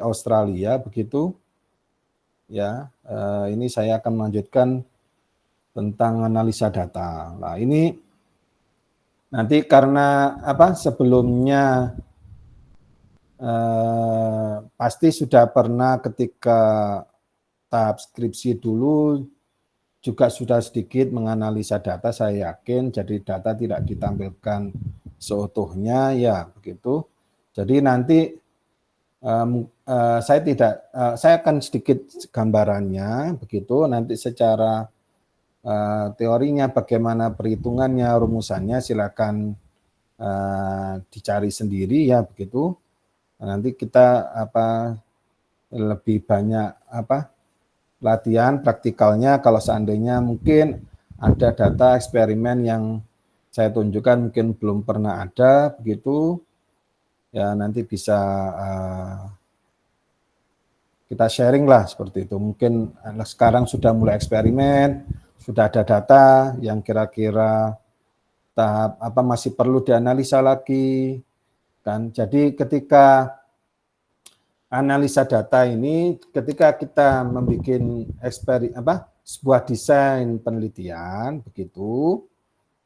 Australia begitu. Ya, ini saya akan melanjutkan tentang analisa data. Nah, ini nanti karena sebelumnya pasti sudah pernah ketika tahap skripsi dulu juga sudah sedikit menganalisa data, saya yakin. Jadi data tidak ditampilkan seutuhnya, ya begitu. Jadi nanti saya akan sedikit gambarannya begitu. Nanti secara teorinya bagaimana perhitungannya, rumusannya silakan dicari sendiri ya begitu. Nanti kita lebih banyak latihan praktikalnya kalau seandainya mungkin ada data eksperimen yang saya tunjukkan mungkin belum pernah ada begitu, ya nanti bisa kita sharing lah seperti itu. Mungkin sekarang sudah mulai eksperimen, sudah ada data yang kira-kira tahap masih perlu dianalisa lagi kan. Jadi ketika analisa data ini, ketika kita membuat sebuah desain penelitian begitu,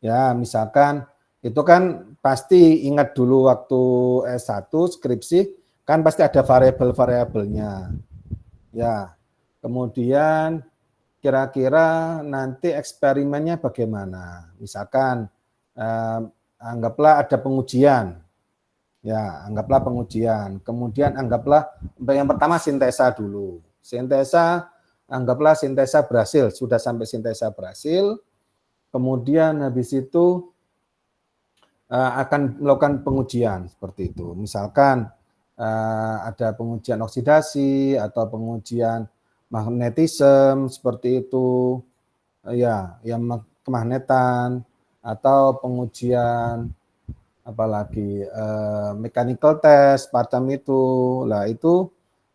ya misalkan itu kan pasti ingat dulu waktu S1 skripsi kan pasti ada variabel-variabelnya. Ya. Kemudian kira-kira nanti eksperimennya bagaimana? Misalkan anggaplah ada pengujian. Ya, anggaplah pengujian. Kemudian anggaplah yang pertama sintesa dulu. Anggaplah sintesa berhasil, sudah sampai sintesa berhasil. Kemudian habis itu akan melakukan pengujian seperti itu. Misalkan ada pengujian oksidasi atau pengujian magnetisme seperti itu. Ya, yang kemagnetan atau pengujian apalagi mechanical test semacam itu. Lah itu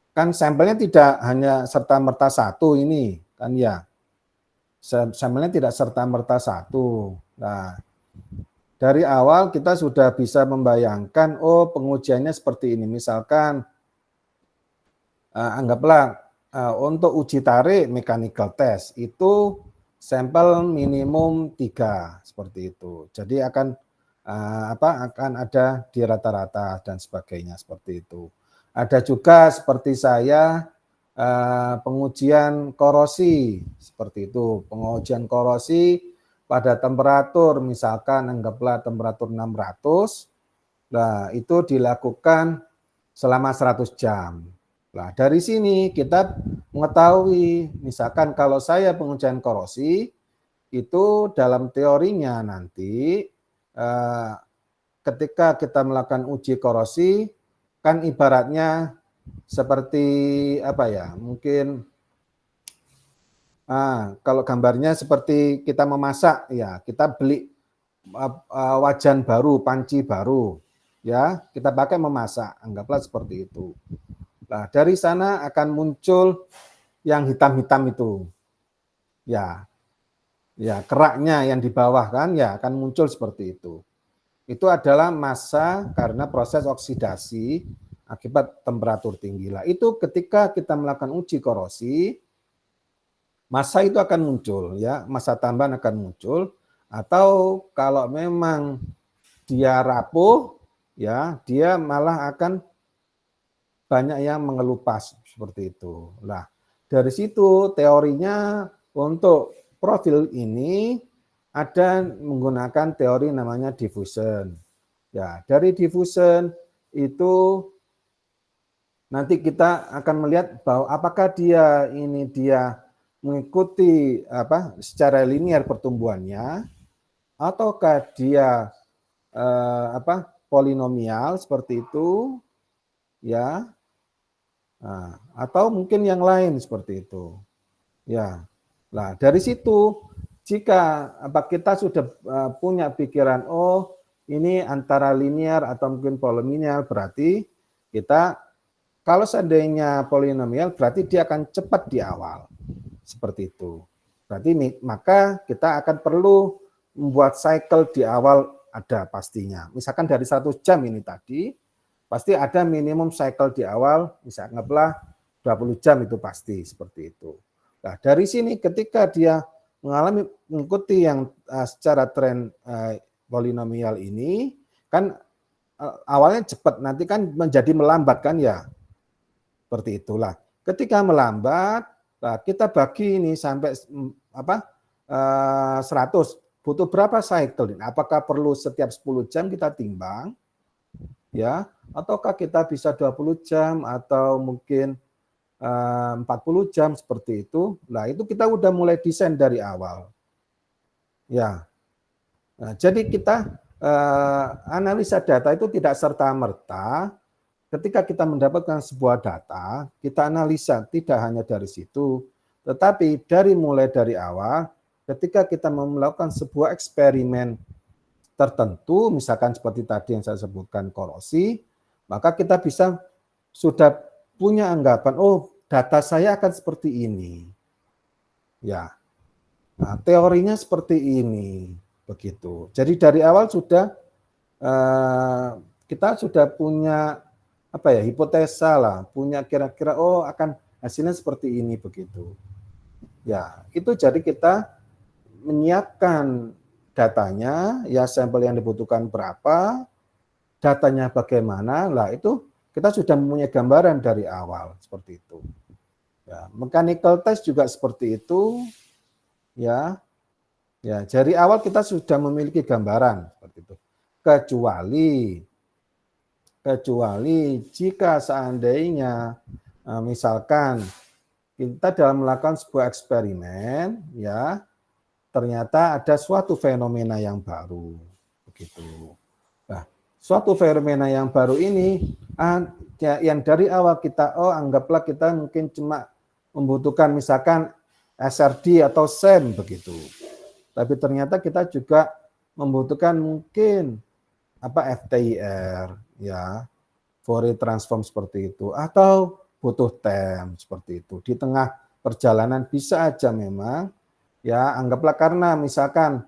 kan sampelnya tidak hanya serta-merta satu ini kan ya. Sampelnya tidak serta-merta satu. Nah, dari awal kita sudah bisa membayangkan oh pengujiannya seperti ini. Misalkan anggaplah untuk uji tarik mechanical test itu sampel minimum 3 seperti itu. Jadi akan ada di rata-rata dan sebagainya seperti itu. Ada juga seperti saya pengujian korosi seperti itu. Pengujian korosi pada temperatur misalkan anggaplah temperatur 600. Nah, itu dilakukan selama 100 jam. Nah, dari sini kita mengetahui misalkan kalau saya pengujian korosi itu dalam teorinya nanti ketika kita melakukan uji korosi kan ibaratnya seperti mungkin kalau gambarnya seperti kita memasak ya, kita beli wajan baru, panci baru ya, kita pakai memasak, anggaplah seperti itu. Nah, dari sana akan muncul yang hitam-hitam itu. Ya. Ya, keraknya yang di bawah kan ya akan muncul seperti itu. Itu adalah massa karena proses oksidasi akibat temperatur tinggi. Lah itu ketika kita melakukan uji korosi, massa itu akan muncul ya, massa tambahan akan muncul atau kalau memang dia rapuh ya, dia malah akan banyak yang mengelupas seperti itu. Nah, dari situ teorinya untuk profil ini ada menggunakan teori namanya diffusion. Ya, dari diffusion itu nanti kita akan melihat bahwa apakah dia mengikuti secara linear pertumbuhannya ataukah dia polinomial seperti itu ya. Nah, atau mungkin yang lain seperti itu. Ya. Nah, dari situ jika kita sudah punya pikiran oh ini antara linear atau mungkin polinomial berarti kita kalau seandainya polinomial berarti dia akan cepat di awal. Seperti itu. Berarti maka kita akan perlu membuat cycle di awal ada pastinya. Misalkan dari 1 jam ini tadi pasti ada minimum cycle di awal, misalnya anggaplah 20 jam itu pasti seperti itu. Nah, dari sini ketika dia mengikuti yang secara tren polinomial ini, kan awalnya cepat, nanti kan menjadi melambat kan ya, seperti itulah. Ketika melambat, nah kita bagi ini sampai 100, butuh berapa cycle? Apakah perlu setiap 10 jam kita timbang, ya, ataukah kita bisa 20 jam atau mungkin 40 jam seperti itu. Nah, itu kita udah mulai desain dari awal. Ya. Nah, jadi kita analisa data itu tidak serta-merta ketika kita mendapatkan sebuah data, kita analisa tidak hanya dari situ, tetapi mulai dari awal ketika kita melakukan sebuah eksperimen tertentu, misalkan seperti tadi yang saya sebutkan korosi, maka kita bisa sudah punya anggapan, oh data saya akan seperti ini. Ya, nah, teorinya seperti ini, begitu. Jadi dari awal sudah kita sudah punya hipotesa lah, punya kira-kira oh akan hasilnya seperti ini begitu. Ya, itu jadi kita menyiapkan datanya, ya sampel yang dibutuhkan berapa, datanya bagaimana, lah itu kita sudah mempunyai gambaran dari awal seperti itu. Ya, mechanical test juga seperti itu, ya. Ya, dari awal kita sudah memiliki gambaran seperti itu. Kecuali jika seandainya misalkan kita dalam melakukan sebuah eksperimen, ya ternyata ada suatu fenomena yang baru, begitu. Nah, suatu fenomena yang baru ini, yang dari awal kita, anggaplah kita mungkin cuma membutuhkan misalkan SRD atau SEM begitu. Tapi ternyata kita juga membutuhkan mungkin FTIR, ya, Fourier transform seperti itu, atau butuh TEM seperti itu. Di tengah perjalanan bisa aja memang, ya anggaplah karena misalkan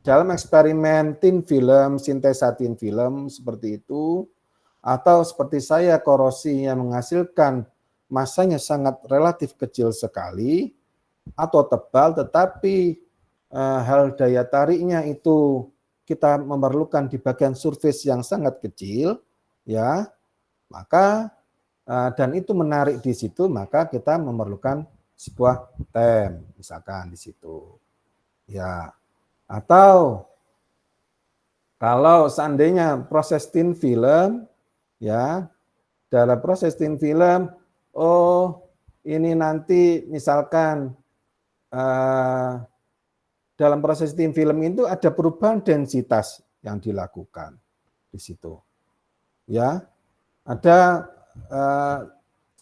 dalam eksperimen thin film, sintesa thin film seperti itu, atau seperti saya korosi yang menghasilkan masanya sangat relatif kecil sekali, atau tebal, tetapi hal daya tariknya itu kita memerlukan di bagian surface yang sangat kecil, ya, maka dan itu menarik di situ, maka kita memerlukan sebuah TEM, misalkan di situ, ya. Atau kalau seandainya proses thin film, ya, dalam proses thin film, ini nanti misalkan dalam proses thin film itu ada perubahan densitas yang dilakukan di situ. Ya, ada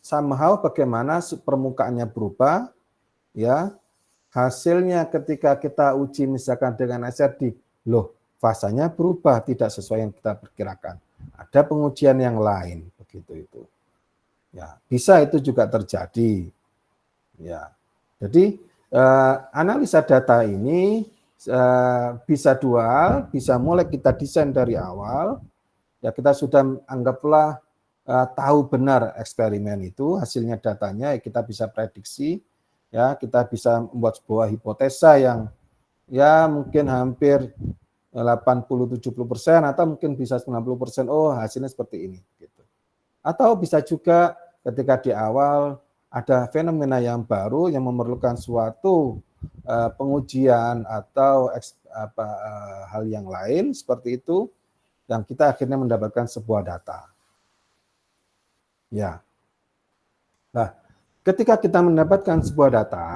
somehow bagaimana permukaannya berubah, ya. Hasilnya ketika kita uji misalkan dengan SRD, loh fasanya berubah tidak sesuai yang kita perkirakan. Ada pengujian yang lain begitu itu. Ya, bisa itu juga terjadi. Ya. Jadi analisa data ini bisa dual, bisa mulai kita desain dari awal. Ya kita sudah anggaplah tahu benar eksperimen itu, hasilnya datanya kita bisa prediksi, ya kita bisa membuat sebuah hipotesa yang ya mungkin hampir 80-70% atau mungkin bisa 90%, oh hasilnya seperti ini. Gitu. Atau bisa juga ketika di awal ada fenomena yang baru yang memerlukan suatu pengujian atau hal yang lain seperti itu, yang kita akhirnya mendapatkan sebuah data. Ya. Nah, ketika kita mendapatkan sebuah data,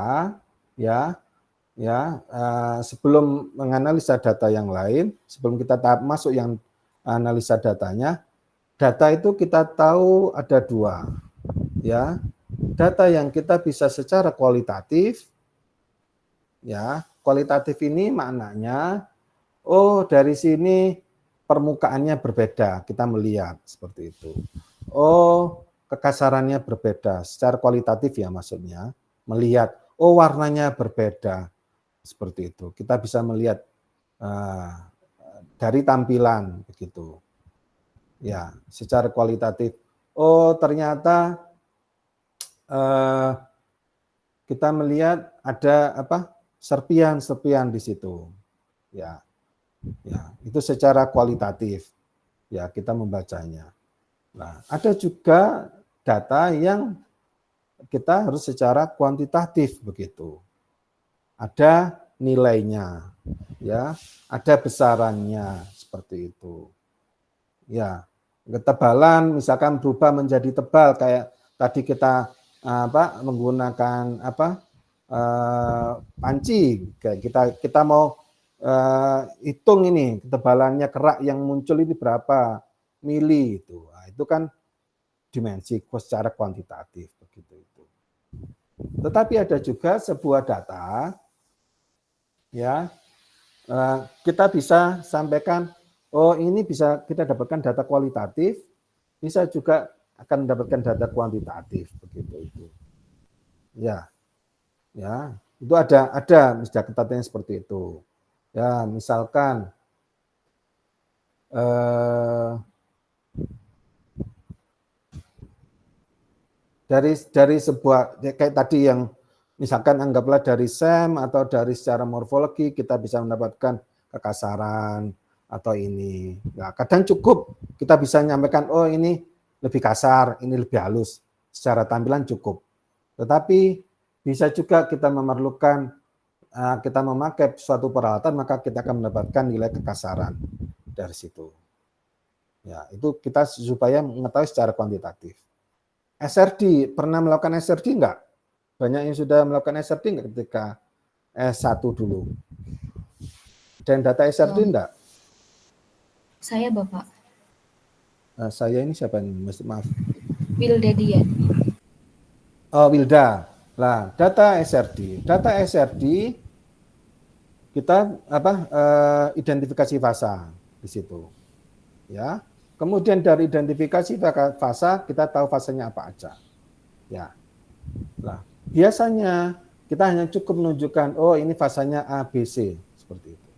sebelum menganalisa data yang lain, sebelum kita tahap masuk yang analisa datanya, data itu kita tahu ada dua, ya. Data yang kita bisa secara kualitatif, ya. Kualitatif ini maknanya, oh dari sini permukaannya berbeda, kita melihat seperti itu. Oh kekasarannya berbeda, secara kualitatif ya maksudnya, melihat, oh warnanya berbeda, seperti itu. Kita bisa melihat dari tampilan begitu. Ya, secara kualitatif. Oh, ternyata kita melihat ada apa? Serpian-serpian di situ. Ya, ya, itu secara kualitatif. Ya, kita membacanya. Nah, ada juga data yang kita harus secara kuantitatif begitu. Ada nilainya, ya, ada besarannya seperti itu. Ya, ketebalan misalkan berubah menjadi tebal kayak tadi kita menggunakan panci, kayak kita mau hitung ini ketebalannya kerak yang muncul ini berapa mili itu. Nah, itu kan dimensi secara kuantitatif begitu itu. Tetapi ada juga sebuah data ya, kita bisa sampaikan, oh ini bisa kita dapatkan data kualitatif, bisa juga akan mendapatkan data kuantitatif begitu itu. Ya, ya, itu ada catatan seperti itu. Ya, misalkan dari sebuah kayak tadi yang misalkan anggaplah dari SEM atau dari secara morfologi kita bisa mendapatkan kekasaran atau ini. Nah, kadang cukup kita bisa menyampaikan oh ini lebih kasar, ini lebih halus. Secara tampilan cukup. Tetapi bisa juga kita memerlukan kita memakai suatu peralatan maka kita akan mendapatkan nilai kekasaran dari situ. Ya, itu kita supaya mengetahui secara kuantitatif. SRD, pernah melakukan SRD enggak? Banyak yang sudah melakukan SRD enggak ketika S1 dulu? Dan data SRD enggak? Saya, Bapak. Saya ini siapa nih? Maaf. Wilda Dian. Oh, Wilda. Lah, data SRD. Data SRD kita identifikasi fasa di situ. Ya. Kemudian dari identifikasi fasa kita tahu fasanya apa aja. Ya. Nah, biasanya kita hanya cukup menunjukkan oh ini fasanya ABC seperti itu.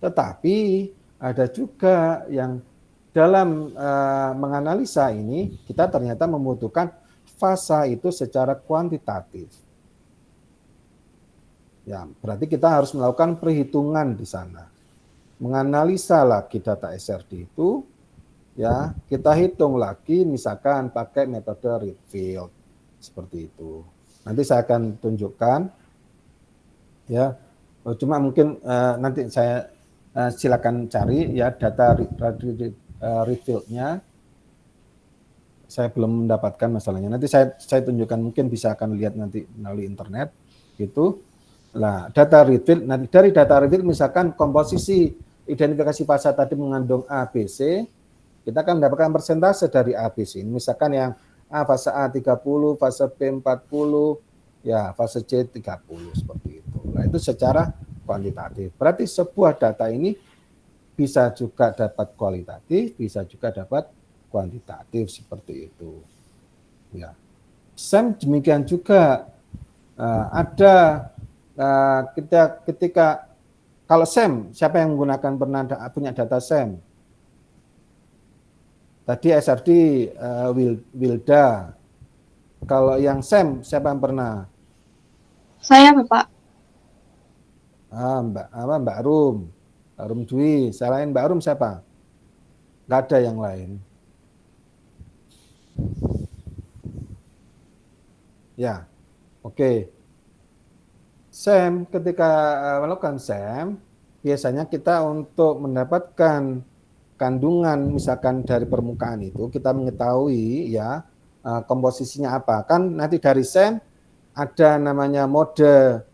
Tetapi ada juga yang dalam menganalisa ini kita ternyata membutuhkan fasa itu secara kuantitatif. Ya, berarti kita harus melakukan perhitungan di sana. Menganalisa lagi data SRD itu, ya kita hitung lagi misalkan pakai metode Rietveld seperti itu. Nanti saya akan tunjukkan, ya. Cuma mungkin nanti saya silakan cari ya data Rietveld-nya. Saya belum mendapatkan masalahnya. Nanti saya tunjukkan, mungkin bisa akan lihat nanti melalui internet gitu. Nah, data Rietveld, nanti dari data Rietveld misalkan komposisi identifikasi fasa tadi mengandung A, B, C, kita akan mendapatkan persentase dari A, B, C. Misalkan yang A, fase A 30, fase B 40, ya fase C 30, seperti itu. Nah, itu secara kuantitatif. Berarti sebuah data ini bisa juga dapat kualitatif, bisa juga dapat kuantitatif, seperti itu. Ya. SEM demikian juga ada ketika kalau SEM, siapa yang menggunakan pernah punya data SEM? Tadi SRD Wilda. Kalau yang SEM, siapa yang pernah? Saya, Bapak. Mbak Rum. Mbak Rum Dwi. Selain Mbak Rum siapa? Nggak ada yang lain. Ya, oke. SEM, ketika melakukan SEM, biasanya kita untuk mendapatkan kandungan misalkan dari permukaan itu, kita mengetahui ya komposisinya apa. Kan nanti dari SEM ada namanya mode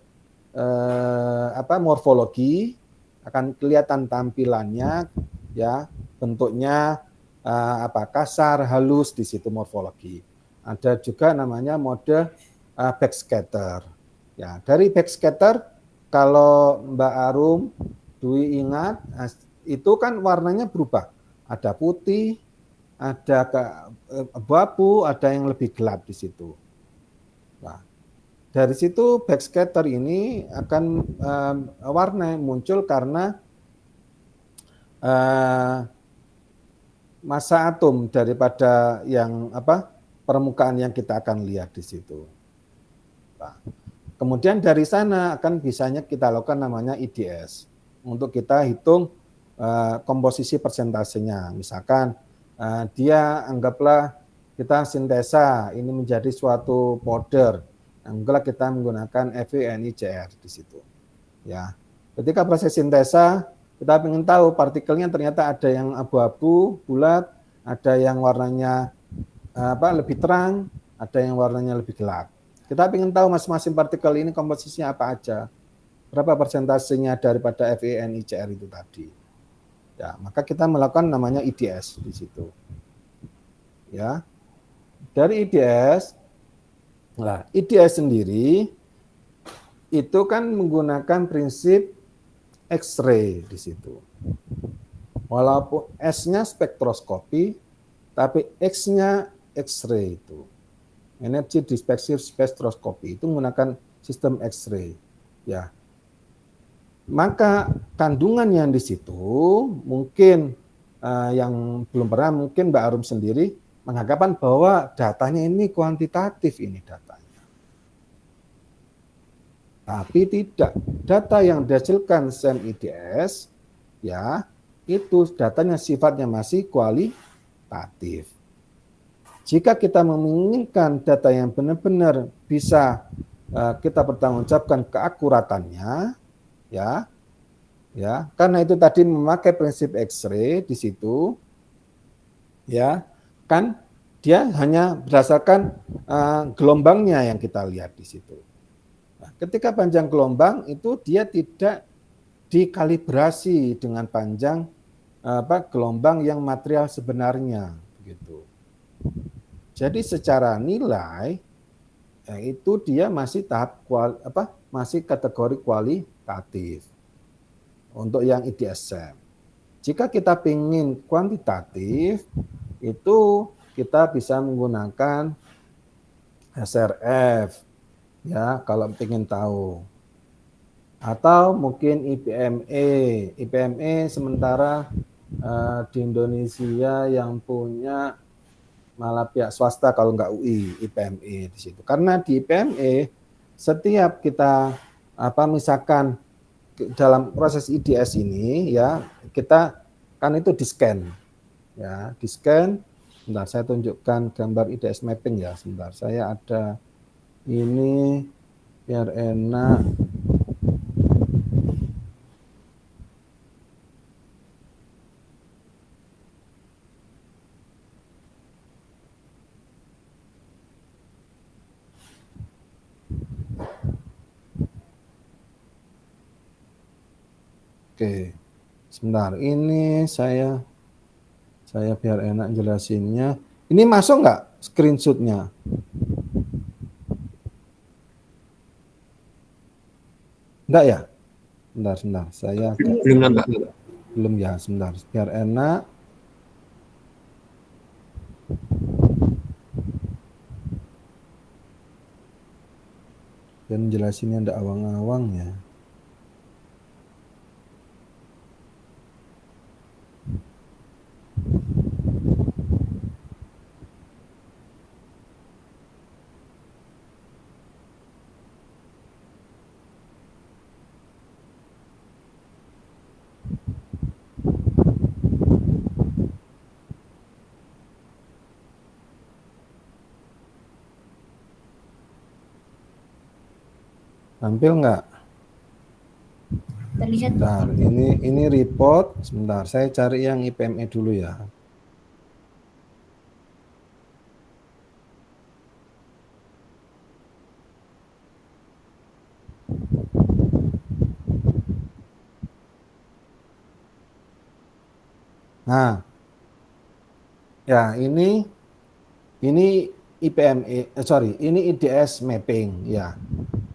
morfologi, akan kelihatan tampilannya ya, bentuknya kasar, halus di situ morfologi. Ada juga namanya mode backscatter. Ya, dari backscatter kalau Mbak Arum Dwi ingat itu kan warnanya berubah. Ada putih, ada abu-abu, ada yang lebih gelap di situ. Nah, dari situ backscatter ini akan warna muncul karena massa atom daripada yang permukaan yang kita akan lihat di situ. Nah, kemudian dari sana akan bisanya kita lakukan namanya IDS untuk kita hitung komposisi persentasenya. Misalkan dia anggaplah kita sintesa ini menjadi suatu powder, anggaplah kita menggunakan FeNiCr di situ. Ya, ketika proses sintesa kita ingin tahu partikelnya ternyata ada yang abu-abu bulat, ada yang warnanya lebih terang, ada yang warnanya lebih gelap. Kita ingin tahu masing-masing partikel ini komposisinya apa aja, berapa persentasenya daripada FeNiCr itu tadi. Ya, maka kita melakukan namanya IDS di situ. Ya, dari IDS, nah IDS sendiri itu kan menggunakan prinsip X-ray di situ. Walaupun S-nya spektroskopi, tapi X-nya X-ray itu. Energy Diffraction Spectroscopy itu menggunakan sistem X-ray. Ya. Maka kandungan yang di situ mungkin yang belum pernah, mungkin Mbak Arum sendiri menganggapan bahwa datanya ini kuantitatif ini datanya. Tapi tidak, data yang dihasilkan SEM-IDS ya itu datanya sifatnya masih kualitatif. Jika kita menginginkan data yang benar-benar bisa kita pertanggungjawabkan keakuratannya, ya, karena itu tadi memakai prinsip X-ray di situ, ya, kan dia hanya berdasarkan gelombangnya yang kita lihat di situ. Nah, ketika panjang gelombang itu dia tidak dikalibrasi dengan panjang gelombang yang material sebenarnya, begitu. Jadi secara nilai itu dia masih tahap masih kategori kualitatif untuk yang IDS-SEM. Jika kita ingin kuantitatif itu kita bisa menggunakan SRF. Ya, kalau ingin tahu. Atau mungkin IPME sementara di Indonesia yang punya malah pihak swasta kalau nggak UI, IPME di situ. Karena di IPME setiap kita misalkan dalam proses IDS ini ya, kita kan itu di-scan. Ya, di-scan. Sebentar saya tunjukkan gambar IDS mapping ya, sebentar. Saya ada ini biar enak. Oke, sebentar. Ini saya biar enak jelasinnya. Ini masuk nggak screenshotnya? Enggak ya? Sebentar. Saya belum nampak. Belum ya, sebentar. Biar enak. Dan jelasinnya enggak awang-awang ya. Tampil nggak? Terlihat, Sebentar, ini report. Sebentar, saya cari yang IPME dulu ya. Nah, ya ini IPME, ini IDS mapping ya.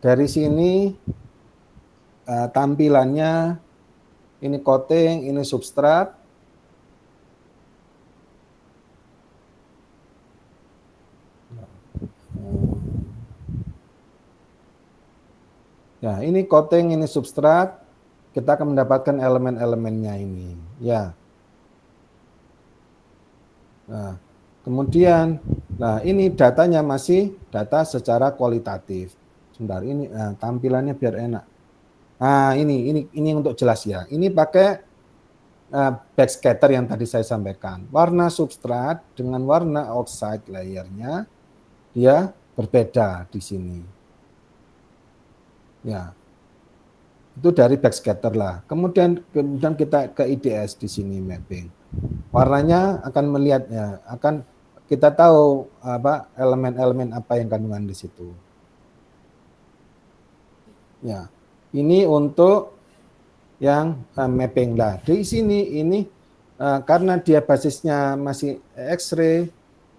Dari sini tampilannya ini coating, ini substrat. Ya, ini coating, ini substrat. Kita akan mendapatkan elemen-elemennya ini. Ya. Nah, kemudian, nah ini datanya masih data secara kualitatif. Sebentar, ini tampilannya biar enak. Nah, ini untuk jelas ya. Ini pakai backscatter yang tadi saya sampaikan. Warna substrat dengan warna oxide layernya dia berbeda di sini. Ya, itu dari backscatter lah. Kemudian kita ke IDS di sini mapping. Warnanya akan melihat ya, akan kita tahu apa elemen-elemen apa yang kandungan di situ. Ya, ini untuk yang mapping lah. Di sini ini karena dia basisnya masih X-ray,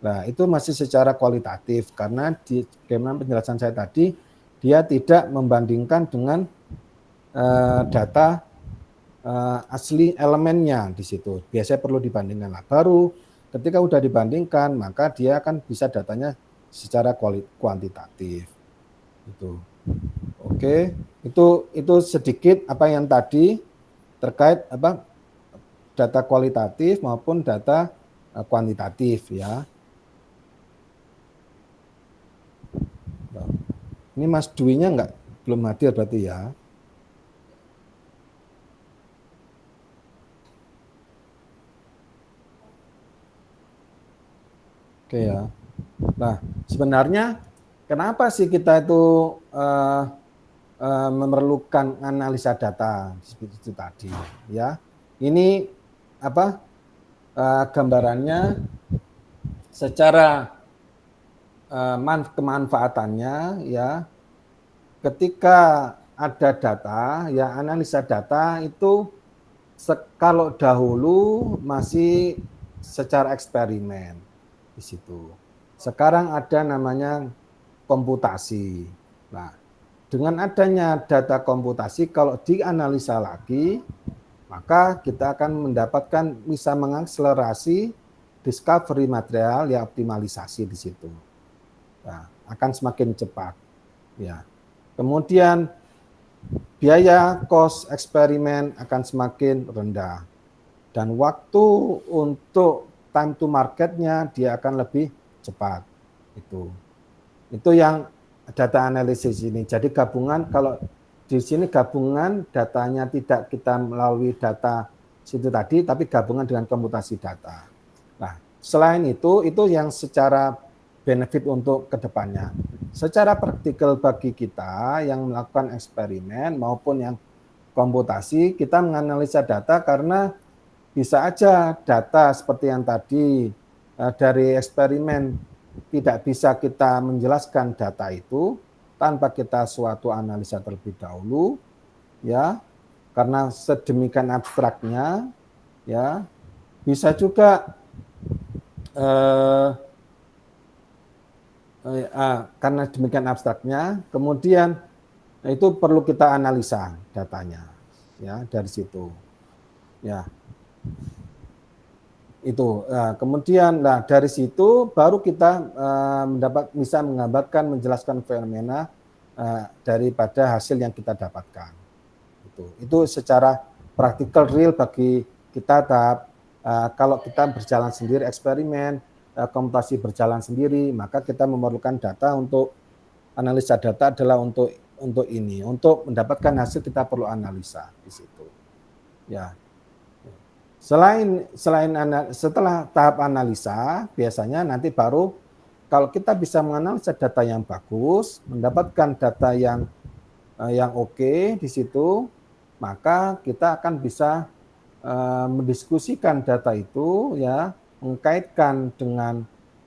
nah itu masih secara kualitatif karena di bagaimana penjelasan saya tadi dia tidak membandingkan dengan data asli elemennya di situ. Biasanya perlu dibandingkan lah. Baru ketika udah dibandingkan maka dia akan bisa datanya secara kuantitatif. Itu. Oke, itu sedikit apa yang tadi terkait apa data kualitatif maupun data kuantitatif ya. Ini Mas Dwi-nya belum hadir berarti ya. Oke ya. Nah, sebenarnya kenapa sih kita itu memerlukan analisa data seperti itu tadi ya. Ini apa gambarannya secara kemanfaatannya ya. Ketika ada data ya, analisa data itu kalau dahulu masih secara eksperimen di situ. Sekarang ada namanya komputasi. Nah, dengan adanya data komputasi, kalau dianalisa lagi, maka kita akan mendapatkan bisa mengakselerasi discovery material yang optimalisasi di situ. Nah, akan semakin cepat. Ya. Kemudian biaya cost eksperimen akan semakin rendah. Dan waktu untuk time to marketnya dia akan lebih cepat. Itu yang data analisis ini. Jadi gabungan, kalau di sini gabungan datanya tidak kita melalui data situ tadi, tapi gabungan dengan komputasi data. Nah, selain itu yang secara benefit untuk kedepannya. Secara praktikal bagi kita yang melakukan eksperimen maupun yang komputasi, kita menganalisa data karena bisa aja data seperti yang tadi dari eksperimen tidak bisa kita menjelaskan data itu tanpa kita suatu analisa terlebih dahulu, ya, karena sedemikian abstraknya, ya, bisa juga karena demikian abstraknya, kemudian itu perlu kita analisa datanya, ya, dari situ, ya. Itu kemudian dari situ baru kita bisa menggambarkan menjelaskan fenomena daripada hasil yang kita dapatkan. Itu secara praktikal real bagi kita tahap kalau kita berjalan sendiri eksperimen, komputasi berjalan sendiri, maka kita memerlukan data untuk analisa data adalah untuk ini, untuk mendapatkan hasil kita perlu analisa di situ. Ya. Setelah tahap analisa, biasanya nanti baru kalau kita bisa menganalisa data yang bagus, mendapatkan data yang oke di situ, maka kita akan bisa mendiskusikan data itu, ya, mengkaitkan dengan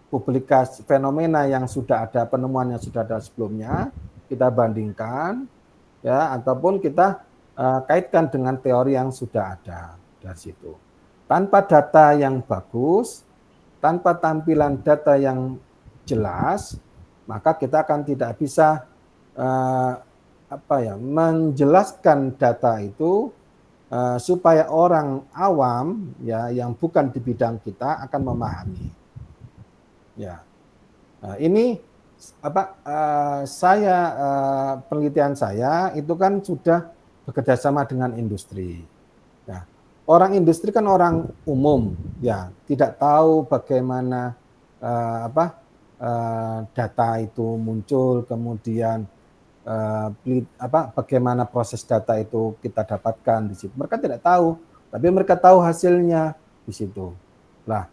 publikasi fenomena yang sudah ada, penemuan yang sudah ada sebelumnya, kita bandingkan, ya, ataupun kita kaitkan dengan teori yang sudah ada dari situ. Tanpa data yang bagus, tanpa tampilan data yang jelas, maka kita akan tidak bisa menjelaskan data itu supaya orang awam, ya, yang bukan di bidang kita akan memahami. Ya, ini penelitian saya itu kan sudah bekerjasama dengan industri. Nah, orang industri kan orang umum, ya, tidak tahu bagaimana data itu muncul, kemudian bagaimana proses data itu kita dapatkan di situ. Mereka tidak tahu, tapi mereka tahu hasilnya di situ. Lah,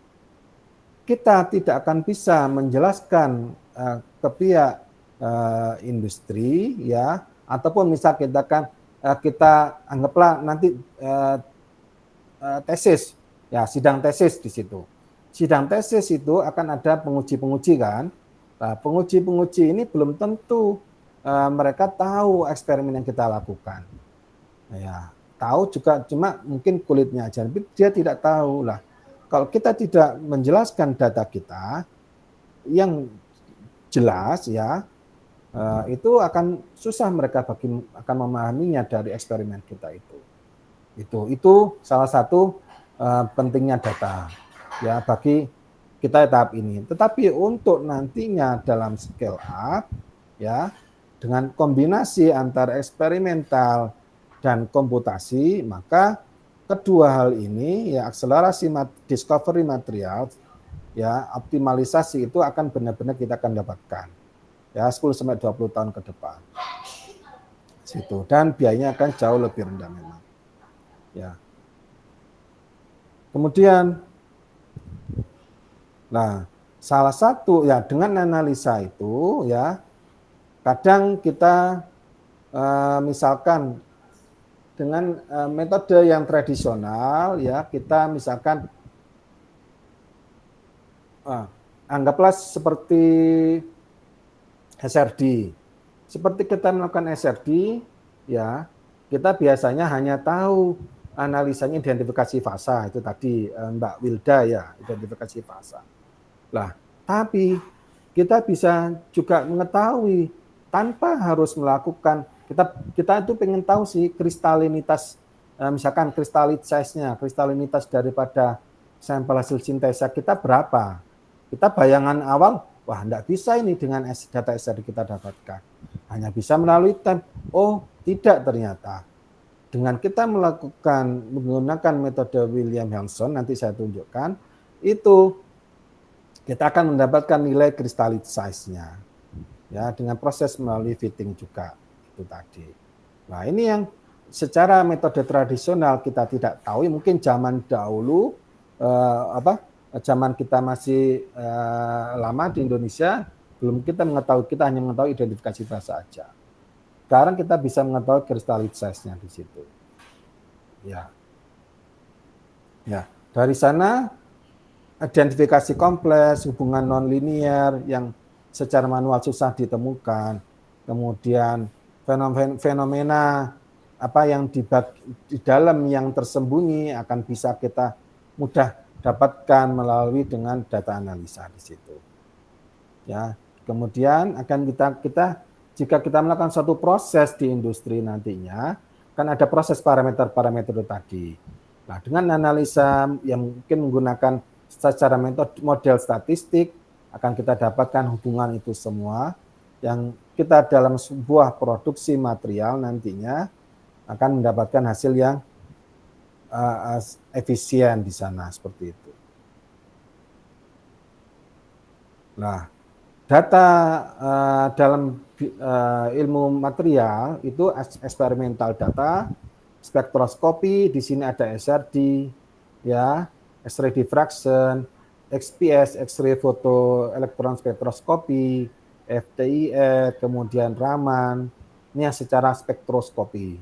kita tidak akan bisa menjelaskan ke pihak industri, ya, ataupun misal kita anggaplah nanti tesis, ya, sidang tesis di situ. Sidang tesis itu akan ada penguji-penguji kan. Nah, penguji-penguji ini belum tentu mereka tahu eksperimen yang kita lakukan. Ya, tahu juga cuma mungkin kulitnya aja, tapi dia tidak tahu lah. Kalau kita tidak menjelaskan data kita yang jelas, ya, itu akan susah mereka akan memahaminya dari eksperimen kita itu. Itu salah satu pentingnya data, ya, bagi kita tahap ini. Tetapi untuk nantinya dalam scale up, ya, dengan kombinasi antara eksperimental dan komputasi, maka kedua hal ini, ya, akselerasi discovery material, ya, optimalisasi itu akan benar-benar kita akan dapatkan, ya, 10-20 tahun ke depan. Situ. Dan biayanya akan jauh lebih rendah memang. Ya. Kemudian, nah, salah satu, ya, dengan analisa itu, ya, kadang kita misalkan dengan metode yang tradisional, ya, kita misalkan anggaplah seperti SRD. Seperti kita melakukan SRD, ya, kita biasanya hanya tahu analisanya identifikasi fasa, itu tadi Mbak Wilda, ya, identifikasi fasa. Lah, tapi kita bisa juga mengetahui tanpa harus melakukan, kita itu pengen tahu sih kristalinitas, misalkan kristalinitas daripada sampel hasil sintesa kita berapa. Kita bayangan awal, wah, enggak bisa ini dengan data SRD kita dapatkan. Hanya bisa melalui TEM. Oh, tidak ternyata. Dengan kita menggunakan metode William Hanson, nanti saya tunjukkan, itu kita akan mendapatkan nilai crystalline size-nya. Ya, dengan proses melalui fitting juga itu tadi. Nah, ini yang secara metode tradisional kita tidak tahu, mungkin zaman dahulu zaman kita masih lama di Indonesia belum kita mengetahui, kita hanya mengetahui identifikasi fasa saja. Sekarang kita bisa mengetahui crystalline size-nya di situ. Ya. Ya, dari sana identifikasi kompleks, hubungan nonlinear yang secara manual susah ditemukan, kemudian fenomena apa yang di dalam yang tersembunyi akan bisa kita mudah dapatkan melalui dengan data analisa di situ. Ya, kemudian akan kita jika kita melakukan suatu proses di industri nantinya, kan ada proses parameter-parameter tadi. Nah, dengan analisa yang mungkin menggunakan secara model statistik, akan kita dapatkan hubungan itu semua yang kita dalam sebuah produksi material nantinya akan mendapatkan hasil yang efisien di sana, seperti itu. Nah, data dalam ilmu material itu eksperimental data, spektroskopi, di sini ada SRD, ya, X-ray diffraction, XPS, X-ray foto elektron spektroskopi, FTIE, kemudian Raman, ini yang secara spektroskopi.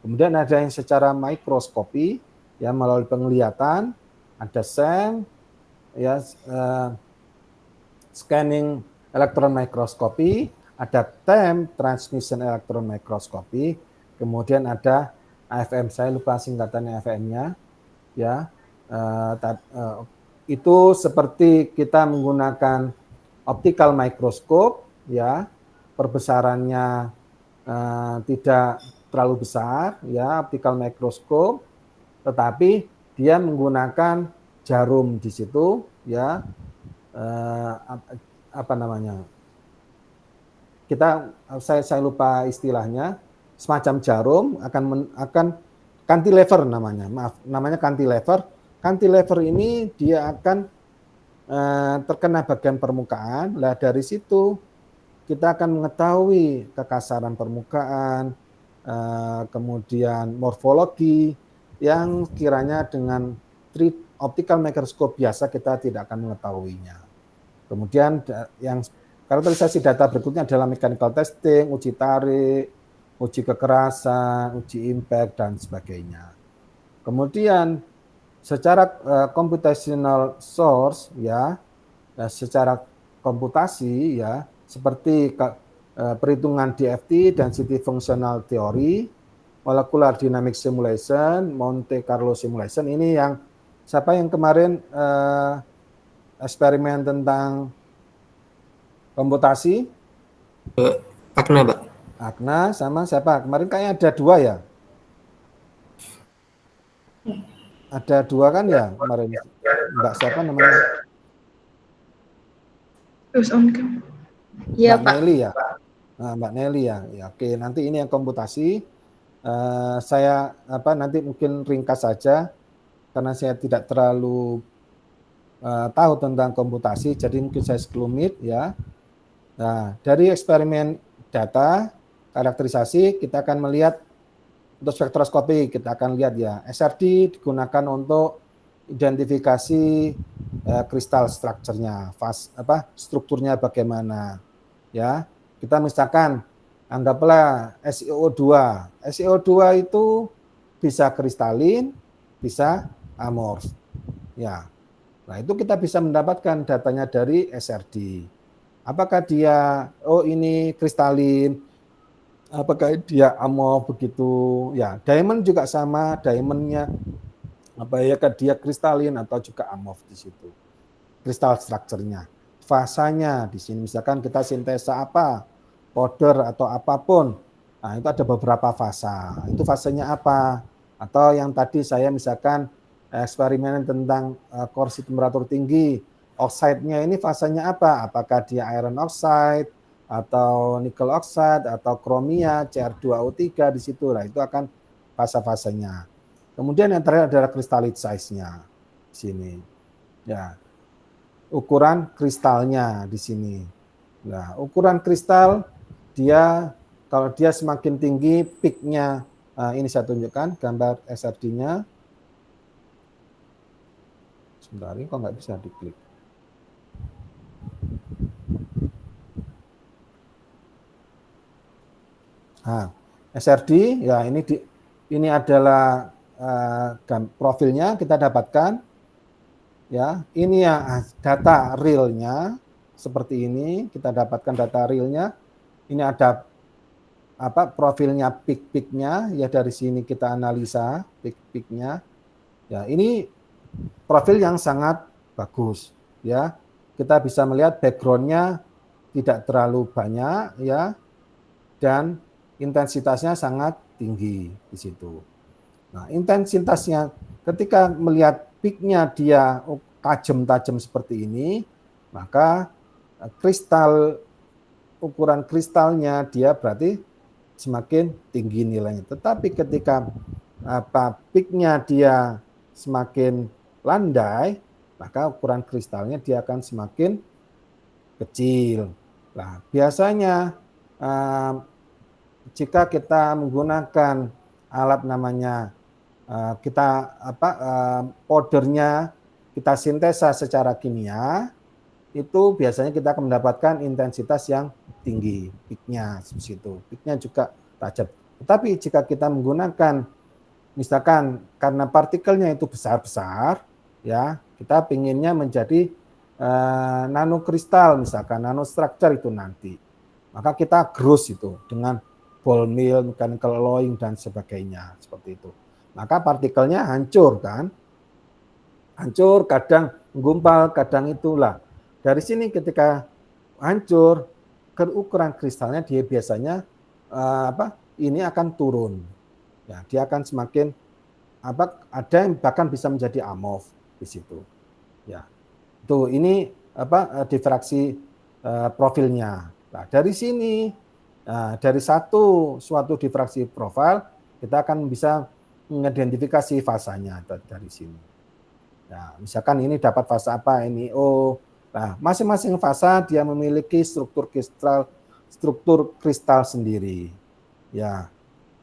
Kemudian ada yang secara mikroskopi, ya, melalui penglihatan, ada SEM, ya, scanning elektron mikroskopi, ada TEM, transmission elektron mikroskopi, kemudian ada AFM, saya lupa singkatannya AFM-nya, ya. Itu seperti kita menggunakan optical microscope, ya, perbesarannya tidak terlalu besar, ya, optical microscope, tetapi dia menggunakan jarum di situ, ya, apa namanya? Saya lupa istilahnya, semacam jarum akan cantilever namanya. Maaf, namanya cantilever. Cantilever ini dia akan terkena bagian permukaan. Lah dari situ kita akan mengetahui kekasaran permukaan, kemudian morfologi yang kiranya dengan optical microscope biasa kita tidak akan mengetahuinya. Kemudian yang karakterisasi data berikutnya adalah mechanical testing, uji tarik, uji kekerasan, uji impact, dan sebagainya. Kemudian secara computational source, ya, secara komputasi, ya, seperti perhitungan DFT, density functional theory, molecular dynamic simulation, Monte Carlo simulation, ini yang siapa yang kemarin eksperimen tentang komputasi? Akna, Pak. Agna sama siapa? Kemarin kayaknya ada 2 ya? Ada 2 kan ya kemarin? Mbak siapa namanya? Terus on cam. Iya, Mbak Pak. Nelly ya? Nah, Mbak Nelly ya. Ya, oke, nanti ini yang komputasi. Saya nanti mungkin ringkas saja karena saya tidak terlalu tahu tentang komputasi, jadi mungkin saya sekelumit ya. Nah, dari eksperimen data karakterisasi kita akan melihat untuk spektroskopi, kita akan lihat ya, SRD digunakan untuk identifikasi kristal strukturnya, strukturnya bagaimana. Ya, kita misalkan anggaplah SiO2. SiO2 itu bisa kristalin, bisa amorf. Ya. Nah, itu kita bisa mendapatkan datanya dari SRD. Apakah dia ini kristalin, apakah dia amorf begitu. Ya, diamond juga sama, diamondnya dia kristalin atau juga amorf di situ. Kristal strukturnya. Fasanya di sini misalkan kita sintesa apa, powder atau apapun. Nah, itu ada beberapa fasa. Itu fasenya apa? Atau yang tadi saya misalkan eksperimen tentang korsi temperatur tinggi, oxide-nya ini fasanya apa? Apakah dia iron oxide atau nickel oxide atau kromia, Cr2O3 di situ. Nah, itu akan fase-fasenya. Kemudian yang terakhir adalah crystalline size-nya di sini. Ya. Ukuran kristalnya di sini. Nah, ukuran kristal dia kalau dia semakin tinggi peak-nya, ini saya tunjukkan gambar SRD-nya. Sebentar, ini kok nggak bisa diklik. Nah, SRD ya ini adalah profilnya kita dapatkan. Ya, ini ya data realnya seperti ini, kita dapatkan data realnya. Ini ada profilnya peak-peaknya, ya dari sini kita analisa peak-peaknya. Ya, ini profil yang sangat bagus, ya. Kita bisa melihat background-nya tidak terlalu banyak, ya, dan intensitasnya sangat tinggi di situ. Nah, intensitasnya ketika melihat peak-nya dia tajam-tajam seperti ini, maka ukuran kristalnya dia berarti semakin tinggi nilainya. Tetapi ketika peak-nya dia semakin landai, maka ukuran kristalnya dia akan semakin kecil. Nah, biasanya jika kita menggunakan alat namanya powdernya kita sintesa secara kimia, itu biasanya kita akan mendapatkan intensitas yang tinggi, peak-nya di situ. Peak-nya juga tajam. Tetapi jika kita menggunakan misalkan karena partikelnya itu besar-besar, ya, kita pinginnya menjadi nanokristal misalkan, nanostructure itu nanti. Maka kita gross itu dengan ball mill, mechanical alloying dan sebagainya seperti itu. Maka partikelnya hancur kan? Hancur, kadang menggumpal, kadang itulah. Dari sini ketika hancur, ukuran kristalnya dia biasanya ini akan turun. Ya, dia akan semakin ada yang bahkan bisa menjadi amorf di situ. Ya. Tuh, ini difraksi profilnya. Nah, dari sini dari suatu difraksi profil kita akan bisa mengidentifikasi fasanya dari sini. Nah, misalkan ini dapat fasa apa, ini O. Nah, masing-masing fasa dia memiliki struktur kristal sendiri. Ya,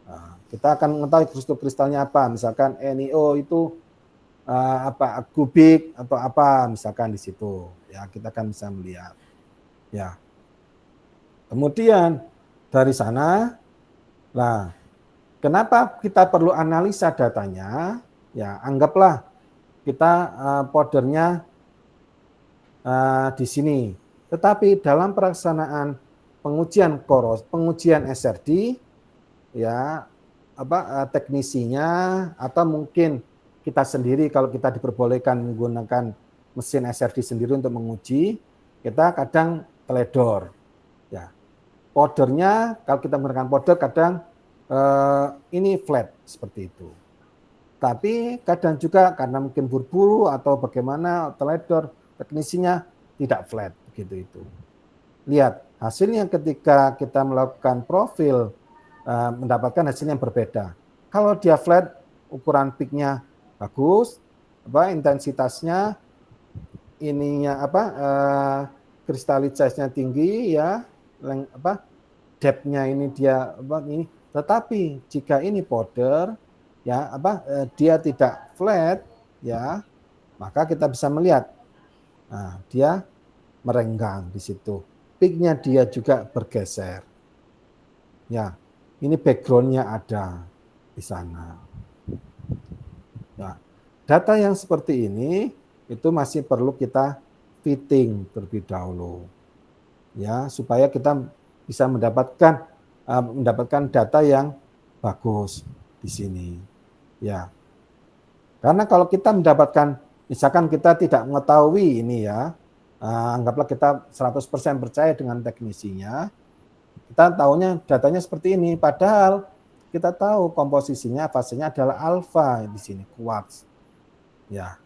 nah, kita akan mengetahui struktur kristalnya apa. Misalkan NiO itu apa kubik atau apa, misalkan di situ. Ya, kita akan bisa melihat. Ya. Kemudian dari sana, nah, kenapa kita perlu analisa datanya? Ya, anggaplah kita powdernya di sini. Tetapi dalam pelaksanaan pengujian SRD, ya teknisinya atau mungkin kita sendiri kalau kita diperbolehkan menggunakan mesin SRD sendiri untuk menguji, kita kadang teledor. Ya, powdernya kalau kita menggunakan powder kadang ini flat seperti itu. Tapi kadang juga karena mungkin buru-buru atau bagaimana teledor, teknisinya tidak flat begitu itu. Lihat hasilnya ketika kita melakukan profil mendapatkan hasil yang berbeda. Kalau dia flat, ukuran peaknya bagus, intensitasnya ininya kristalisasinya tinggi ya, depth-nya ini dia ini. Tetapi jika ini powder ya dia tidak flat ya, maka kita bisa melihat nah, dia merenggang di situ. Peak-nya dia juga bergeser. Ya, ini background-nya ada di sana. Ya, data yang seperti ini itu masih perlu kita fitting terlebih dahulu. Ya, supaya kita bisa mendapatkan data yang bagus di sini. Ya, karena kalau kita mendapatkan, misalkan kita tidak mengetahui ini ya, anggaplah kita 100% percaya dengan teknisinya, kita tahunya datanya seperti ini, padahal kita tahu komposisinya fasenya adalah alfa di sini, quartz. Ya,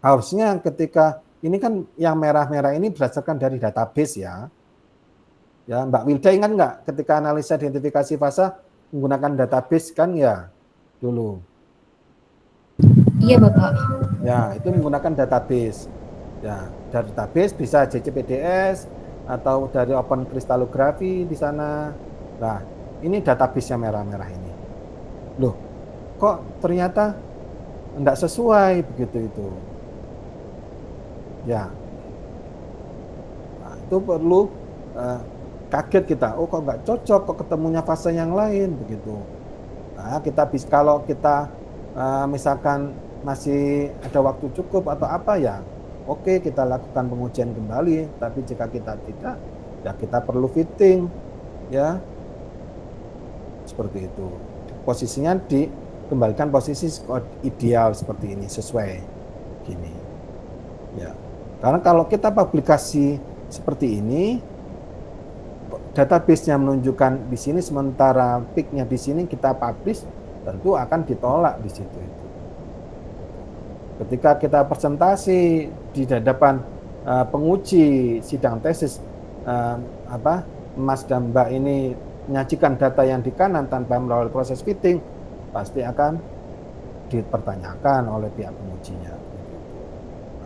harusnya ketika ini kan yang merah-merah ini berdasarkan dari database ya. Ya, Mbak Wilda ingat nggak ketika analisa identifikasi fasa menggunakan database kan ya dulu. Iya, Bapak. Ya, itu menggunakan database. Ya, dari database bisa JCPDS atau dari open crystallography di sana. Nah, ini database-nya merah-merah ini. Loh, kok ternyata enggak sesuai begitu itu. Ya. Nah, itu perlu kaget kita. Oh, kok enggak cocok, kok ketemunya fase yang lain begitu. Nah, kita bisa kalau kita misalkan masih ada waktu cukup atau apa ya, oke kita lakukan pengujian kembali. Tapi jika kita tidak, ya kita perlu fitting, ya seperti itu. Posisinya dikembalikan posisi ideal seperti ini, sesuai gini. Ya, karena kalau kita publikasi seperti ini, database-nya menunjukkan di sini sementara peak-nya di sini kita publish, tentu akan ditolak di situ itu. Ketika kita presentasi di hadapan penguji sidang tesis, Mas dan Mbak ini menyajikan data yang di kanan tanpa melalui proses fitting, pasti akan dipertanyakan oleh pihak pengujinya.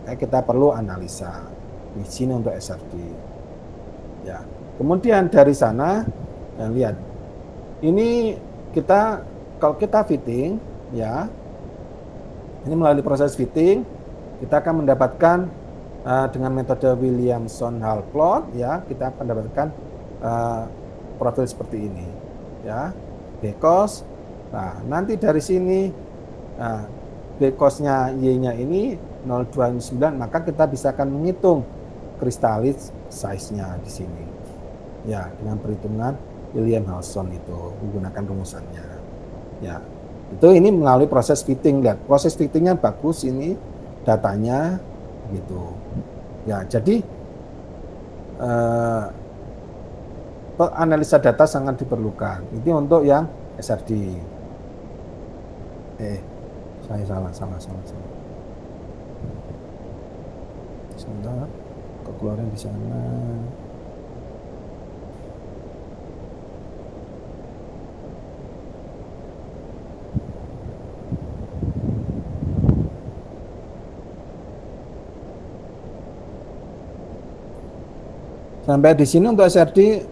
Makanya kita perlu analisa di sini untuk SRD. Ya, kemudian dari sana, lihat, ini kita kalau kita fitting, ya, ini melalui proses fitting, kita akan mendapatkan dengan metode Williamson-Hall plot, ya, kita akan mendapatkan profil seperti ini, ya, B-cos. Nah, nanti dari sini B-cosnya Y-nya ini 0,29, maka kita bisa akan menghitung kristalis size-nya di sini, ya, dengan perhitungan Williamson itu menggunakan rumusannya, ya. Itu ini melalui proses fitting. Lihat, proses fittingnya bagus ini datanya gitu. Ya, jadi analisa data sangat diperlukan. Ini untuk yang SRD. Saya salah. Sebentar, keluarin di sana. Sampai di sini untuk SRD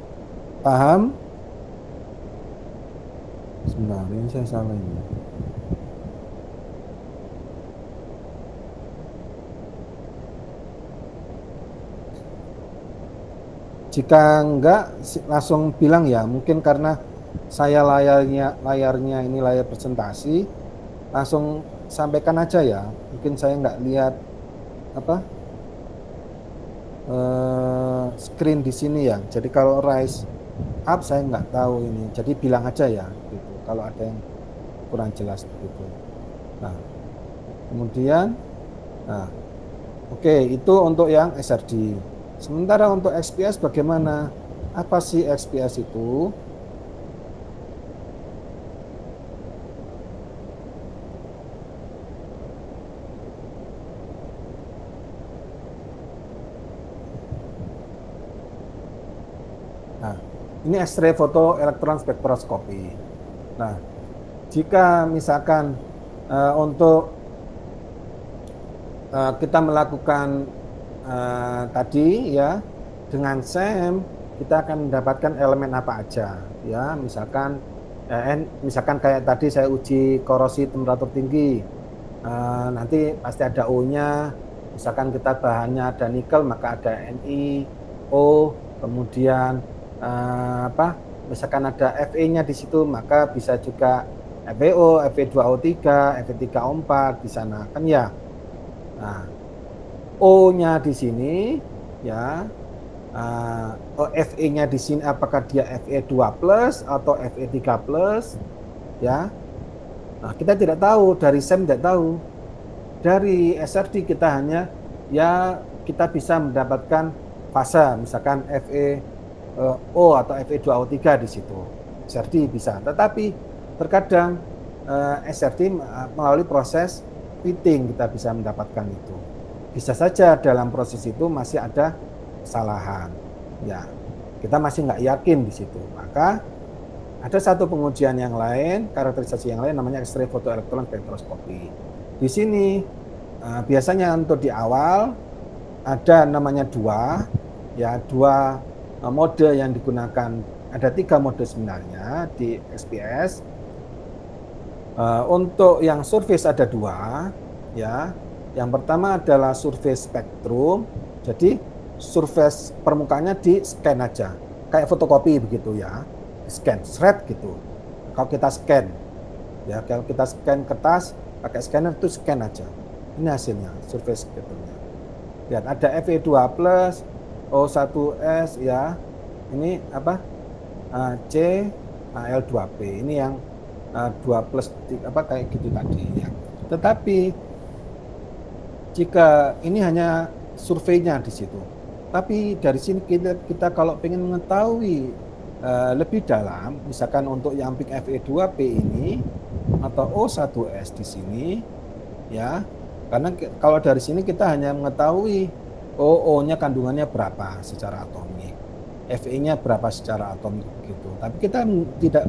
paham? Sebentar, ini saya salah ini. Jika enggak, langsung bilang ya, mungkin karena saya layarnya ini layar presentasi, langsung sampaikan aja ya. Mungkin saya enggak lihat apa screen di sini ya. Jadi kalau rise up saya enggak tahu ini. Jadi bilang aja ya, gitu. Kalau ada yang kurang jelas begitu. Nah, kemudian, nah, oke, itu untuk yang SRD. Sementara untuk XPS bagaimana? Apa sih XPS itu? Nah, ini X-ray foto elektron spektroskopi. Nah, jika misalkan untuk kita melakukan tadi ya dengan SEM, kita akan mendapatkan elemen apa aja ya, misalkan kayak tadi saya uji korosi temperatur tinggi, nanti pasti ada O-nya. Misalkan kita bahannya ada nikel, maka ada Ni, O, kemudian misalkan ada Fe-nya di situ, maka bisa juga FeO, Fe2O3, Fe3O4 di sana kan ya. Nah, O-nya di sini ya, Fe-nya di sini apakah dia Fe2+ atau Fe3+ ya. Nah, kita tidak tahu, dari SEM tidak tahu. Dari SRD kita hanya ya kita bisa mendapatkan fase, misalkan FeO atau Fe2O3 di situ. SRD bisa, tetapi terkadang SRD melalui proses fitting kita bisa mendapatkan itu. Bisa saja dalam proses itu masih ada kesalahan. Ya, kita masih nggak yakin di situ. Maka ada satu pengujian yang lain, karakterisasi yang lain namanya X-ray fotoelektron spektroskopi. Di sini biasanya untuk di awal ada namanya dua mode yang digunakan. Ada 3 mode sebenarnya di XPS. Untuk yang surface ada 2 ya. Yang pertama adalah surface spektrum. Jadi surface permukaannya di scan aja, kayak fotokopi begitu ya, scan shred gitu. Kalau kita scan ya, kalau kita scan kertas pakai scanner itu scan aja. Ini hasilnya surface spektrumnya. Lihat ada Fe2+, O1S ya. Ini apa? CAl2P. Ini yang 2+, kayak gitu tadi ya. Tetapi jika ini hanya surveinya di situ. Tapi dari sini kita kalau pengen mengetahui lebih dalam, misalkan untuk yang peak Fe2P ini atau O1S di sini ya. Karena kalau dari sini kita hanya mengetahui O-nya kandungannya berapa secara atomik, Fe-nya berapa secara atomik begitu. Tapi kita tidak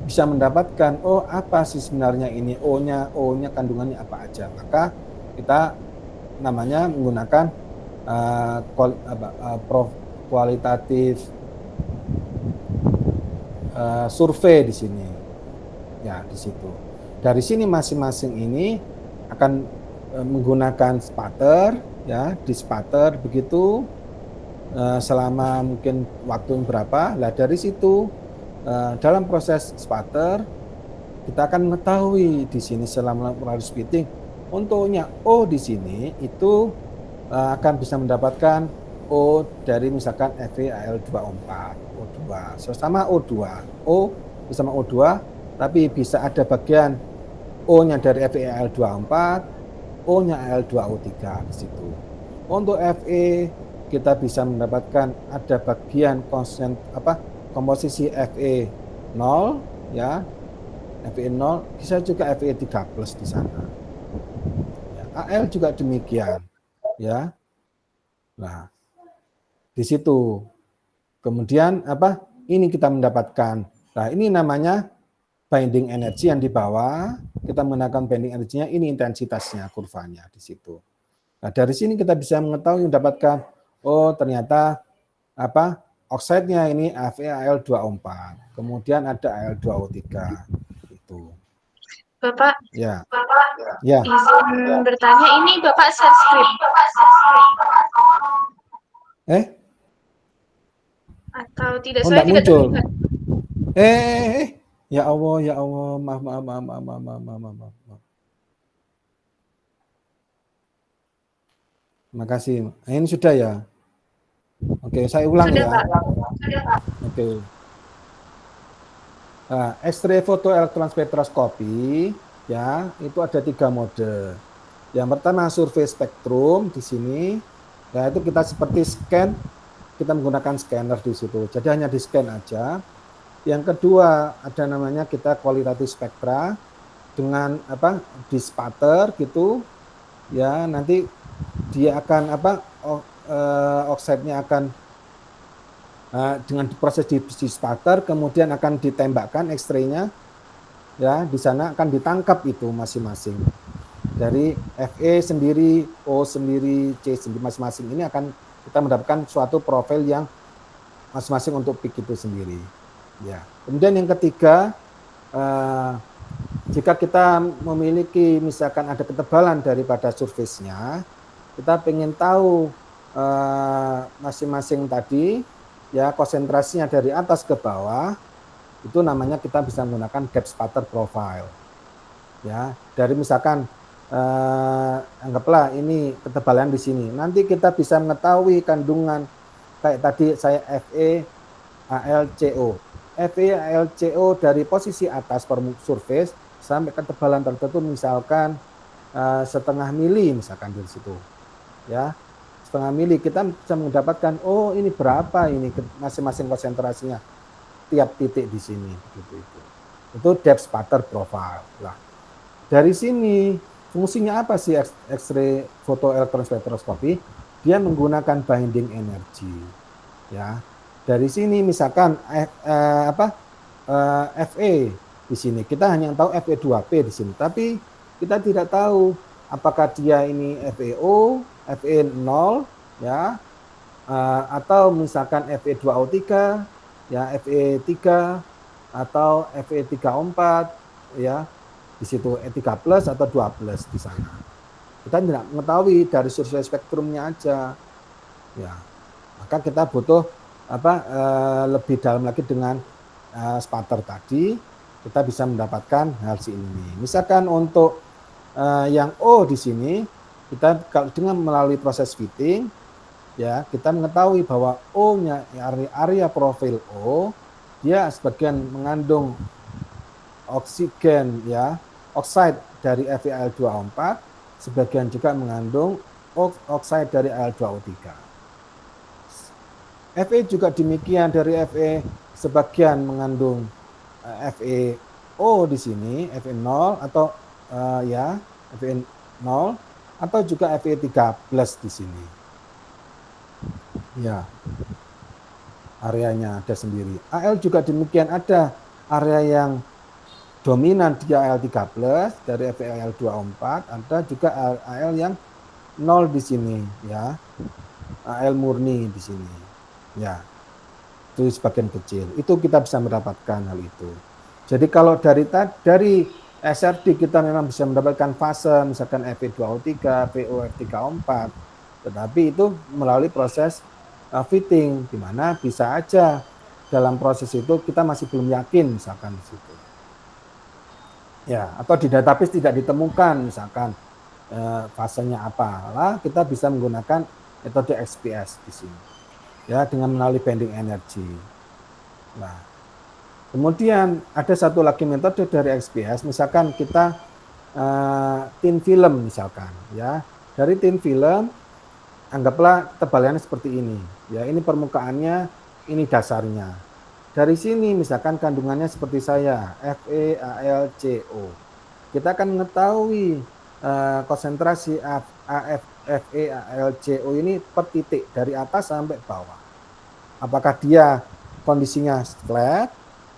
bisa mendapatkan apa sih sebenarnya ini O-nya kandungannya apa aja. Maka kita namanya menggunakan kualitatif survei di sini. Ya, di situ. Dari sini masing-masing ini akan menggunakan spatter ya, di spatter begitu selama mungkin waktu berapa. Lah dari situ dalam proses spatter kita akan mengetahui di sini selama proses fitting untuknya O di sini itu akan bisa mendapatkan O dari misalkan FeAl2O4, O2 sama O2, O bersama O2, tapi bisa ada bagian O-nya dari FeAl2O4, O-nya Al2O3 di situ. Untuk Fe kita bisa mendapatkan ada bagian komposisi Fe0 ya. Fe0 bisa juga Fe3+ di sana. Ya, Al juga demikian ya. Nah, di situ. Kemudian ini kita mendapatkan. Nah, ini namanya binding energy yang di bawah, kita menggunakan binding energy-nya, ini intensitasnya, kurvanya di situ. Nah, dari sini kita bisa mengetahui, mendapatkan, ternyata oxide-nya ini FeAl2O4. Kemudian ada Al2O3 itu. Bapak, Ya. izin bertanya, ini Bapak share screen atau tidak? Saya Enggak tidak muncul. terlihat. Ya Allah, maaf. Makasih. Ini sudah ya. Oke, saya ulang Sudah, ya. Pak. Oke. Nah, X-ray photoelektron spektroskopi ya, itu ada 3 mode. Yang pertama survei spektrum di sini. Ya, itu kita seperti scan, kita menggunakan scanner di situ. Jadi hanya di scan aja. Yang kedua ada namanya kita kualitatif spektra dengan di spatter gitu. Ya, nanti dia akan oxide-nya akan dengan proses di spatter, kemudian akan ditembakkan X-ray-nya, ya di sana akan ditangkap itu masing-masing dari Fe sendiri, O sendiri, C sendiri, masing-masing ini akan kita mendapatkan suatu profil yang masing-masing untuk peak itu sendiri. Ya. Kemudian yang ketiga, jika kita memiliki misalkan ada ketebalan daripada surface-nya, kita ingin tahu masing-masing tadi. Ya, konsentrasinya dari atas ke bawah, itu namanya kita bisa menggunakan gap spatter profile. Ya, dari misalkan anggaplah ini ketebalan di sini. Nanti kita bisa mengetahui kandungan kayak tadi saya FeAlCO. FeAlCO dari posisi atas surface sampai ketebalan tertentu misalkan setengah mili misalkan dari situ. Ya. Setengah mili kita bisa mendapatkan ini berapa ini masing-masing konsentrasinya tiap titik di sini gitu itu depth spatter profile. Lah dari sini fungsinya apa sih X-ray photoelektron spektroskopi? Dia menggunakan binding energy. Ya dari sini misalkan Fe di sini kita hanya tahu Fe2P di sini, tapi kita tidak tahu apakah dia ini FeO, Fe0 ya, atau misalkan Fe2O3 ya, Fe3 atau Fe3O4 ya, di situ E3+ atau 2+ di sana. Kita tidak mengetahui dari survei spektrumnya aja. Ya. Maka kita butuh lebih dalam lagi dengan spatter tadi, kita bisa mendapatkan hasil ini. Misalkan untuk yang O di sini, kita kalau dengan melalui proses fitting, ya kita mengetahui bahwa O-nya area profil O, dia sebagian mengandung oksigen ya, oksida dari FeAl2O4, sebagian juga mengandung oksida dari Al2O3. Fe juga demikian, dari Fe sebagian mengandung FeO di sini, Fe0 atau Fe0 atau juga Fe3+ di sini. Ya. Areanya ada sendiri. Al juga demikian, ada area yang dominan dia Al3+ dari FeAl2O4, ada juga Al yang 0 di sini ya. Al murni di sini. Ya. Itu sebagian kecil. Itu kita bisa mendapatkan hal itu. Jadi kalau dari SRD kita memang bisa mendapatkan fase misalkan Fe2O3, VO, F3O4, tetapi itu melalui proses fitting, di mana bisa aja dalam proses itu kita masih belum yakin misalkan di situ. Ya, atau di database tidak ditemukan misalkan fasenya apa, lah kita bisa menggunakan metode XPS di sini. Ya, dengan melalui binding energy. Nah, kemudian ada satu lagi metode dari XPS, misalkan kita thin film misalkan, ya dari thin film anggaplah tebalannya seperti ini, ya ini permukaannya, ini dasarnya. Dari sini misalkan kandungannya seperti saya, FeAlCO, kita akan mengetahui konsentrasi FeAlCO ini per titik dari atas sampai bawah. Apakah dia kondisinya flat,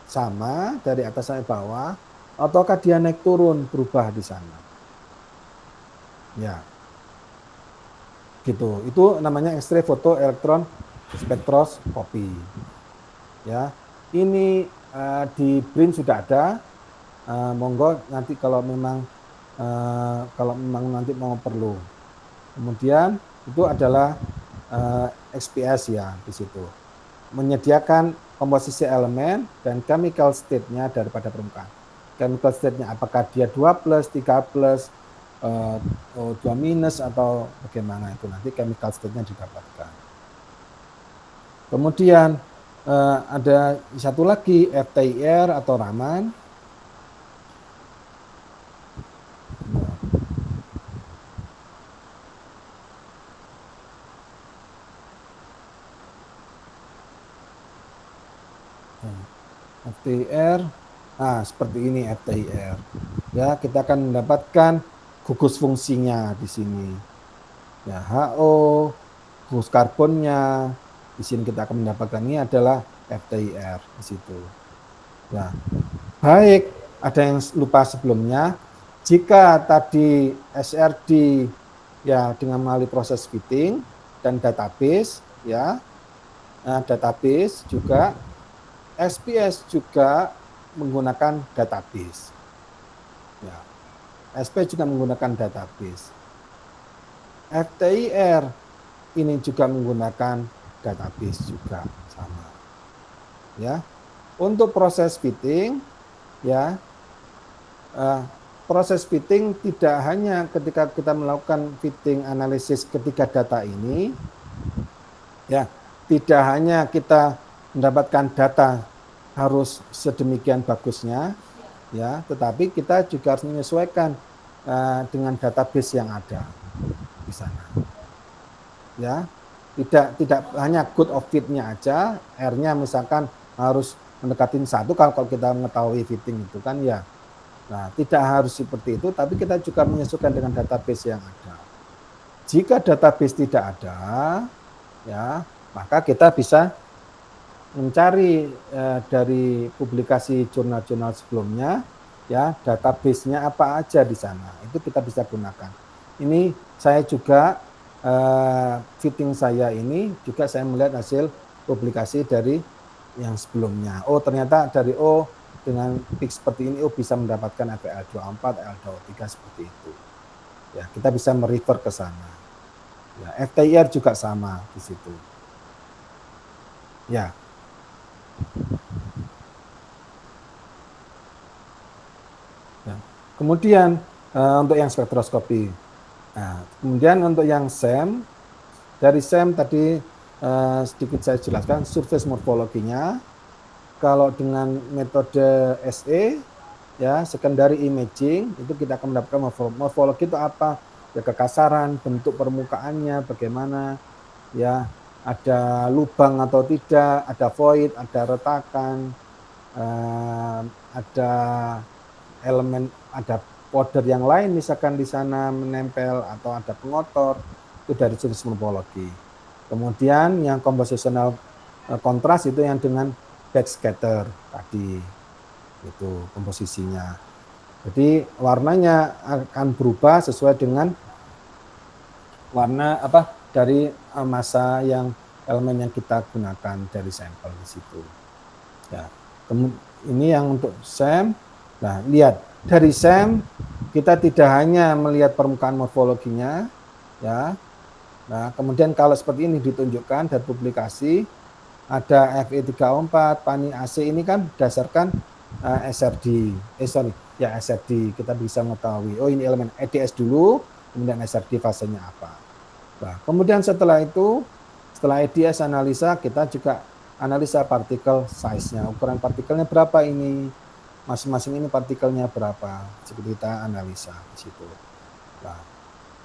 sama dari atas sampai bawah, ataukah dia naik turun berubah di sana. Ya. Gitu. Itu namanya X-ray photoelektron spektroskopi. Ya, ini di BRIN sudah ada. Monggo nanti kalau memang nanti mau perlu. Kemudian itu adalah XPS ya di situ. Menyediakan komposisi elemen dan chemical state-nya daripada permukaan. Chemical state-nya apakah dia 2+, 3+, 2- atau bagaimana itu nanti chemical state-nya didapatkan. Kemudian ada satu lagi FTIR atau Raman. FTIR, seperti ini FTIR. Ya, kita akan mendapatkan gugus fungsinya di sini. Ya, HO, gugus karbonnya. Di sini kita akan mendapatkan ini adalah FTIR di situ. Ya, baik. Ada yang lupa sebelumnya. Jika tadi SRD ya dengan melalui proses fitting dan database, ya, database juga. SPS juga menggunakan database. Ya, SP juga menggunakan database. FTIR ini juga menggunakan database juga sama. Ya, untuk proses fitting, ya, proses fitting tidak hanya ketika kita melakukan fitting analisis ketiga data ini, ya, tidak hanya kita mendapatkan data harus sedemikian bagusnya, ya, tetapi kita juga harus menyesuaikan dengan database yang ada di sana. Ya, tidak hanya good of fit-nya aja, R-nya misalkan harus mendekatin 1 kalau kita mengetahui fitting itu kan ya. Nah, tidak harus seperti itu, tapi kita juga menyesuaikan dengan database yang ada. Jika database tidak ada, ya, maka kita bisa mencari dari publikasi jurnal-jurnal sebelumnya, ya, database-nya apa aja di sana. Itu kita bisa gunakan. Ini saya juga fitting saya ini juga saya melihat hasil publikasi dari yang sebelumnya. Oh, ternyata dari dengan fix seperti ini bisa mendapatkan FeL24, FeL23 seperti itu. Ya, kita bisa merefer ke sana. Ya, FTIR juga sama di situ. Ya. Ya. Kemudian untuk yang spektroskopi. Nah, kemudian untuk yang SEM, dari SEM tadi sedikit saya jelaskan surface morfologinya. Kalau dengan metode SE, ya, secondary imaging, itu kita akan mendapatkan morfologi itu apa? Ya, kekasaran, bentuk permukaannya, bagaimana, ya, ada lubang atau tidak, ada void, ada retakan, ada elemen, ada powder yang lain misalkan di sana menempel atau ada pengotor, itu dari sudut morfologi. Kemudian yang compositional kontras itu yang dengan backscatter tadi, itu komposisinya. Jadi warnanya akan berubah sesuai dengan warna dari massa yang elemen yang kita gunakan dari sampel di situ. Ya, ini yang untuk SEM. Nah, lihat dari SEM kita tidak hanya melihat permukaan morfologinya, ya. Nah, kemudian kalau seperti ini ditunjukkan dari publikasi ada Fe3O4, PANI AC ini kan berdasarkan SRD. SRD kita bisa mengetahui. Oh, ini elemen EDS dulu, kemudian SRD fasenya apa. Nah, kemudian setelah itu, setelah EDS analisa, kita juga analisa partikel size-nya. Ukuran partikelnya berapa ini? Masing-masing ini partikelnya berapa? Seperti kita analisa di situ. Nah,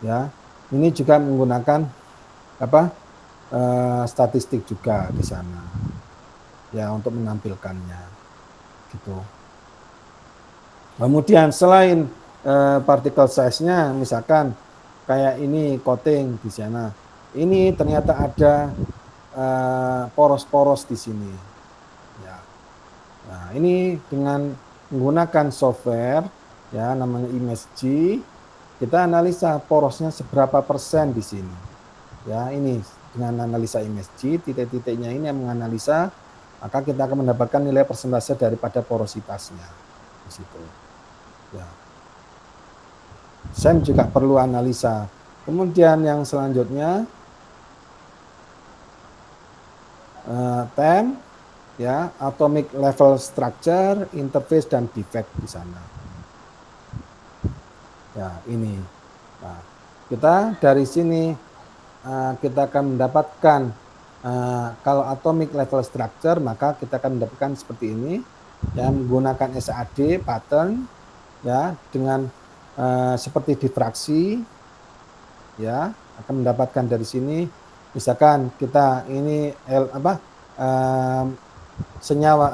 ya, ini juga menggunakan statistik juga di sana. Ya, untuk menampilkannya. Gitu. Kemudian selain partikel size-nya, misalkan kayak ini coating di sana. Ini ternyata ada poros-poros di sini. Ya. Nah, ini dengan menggunakan software ya namanya ImageG, kita analisa porosnya seberapa persen di sini. Ya, ini dengan analisa MSG, titik-titiknya ini yang menganalisa, maka kita akan mendapatkan nilai persentase daripada porositasnya di situ. Ya. SEM juga perlu analisa. Kemudian yang selanjutnya TEM, ya, atomic level structure, interface dan defect di sana. Ya, ini. Nah, kita dari sini kita akan mendapatkan kalau atomic level structure, maka kita akan mendapatkan seperti ini, ya, menggunakan SAD pattern, ya, dengan seperti difraksi, ya, akan mendapatkan dari sini, misalkan kita ini senyawa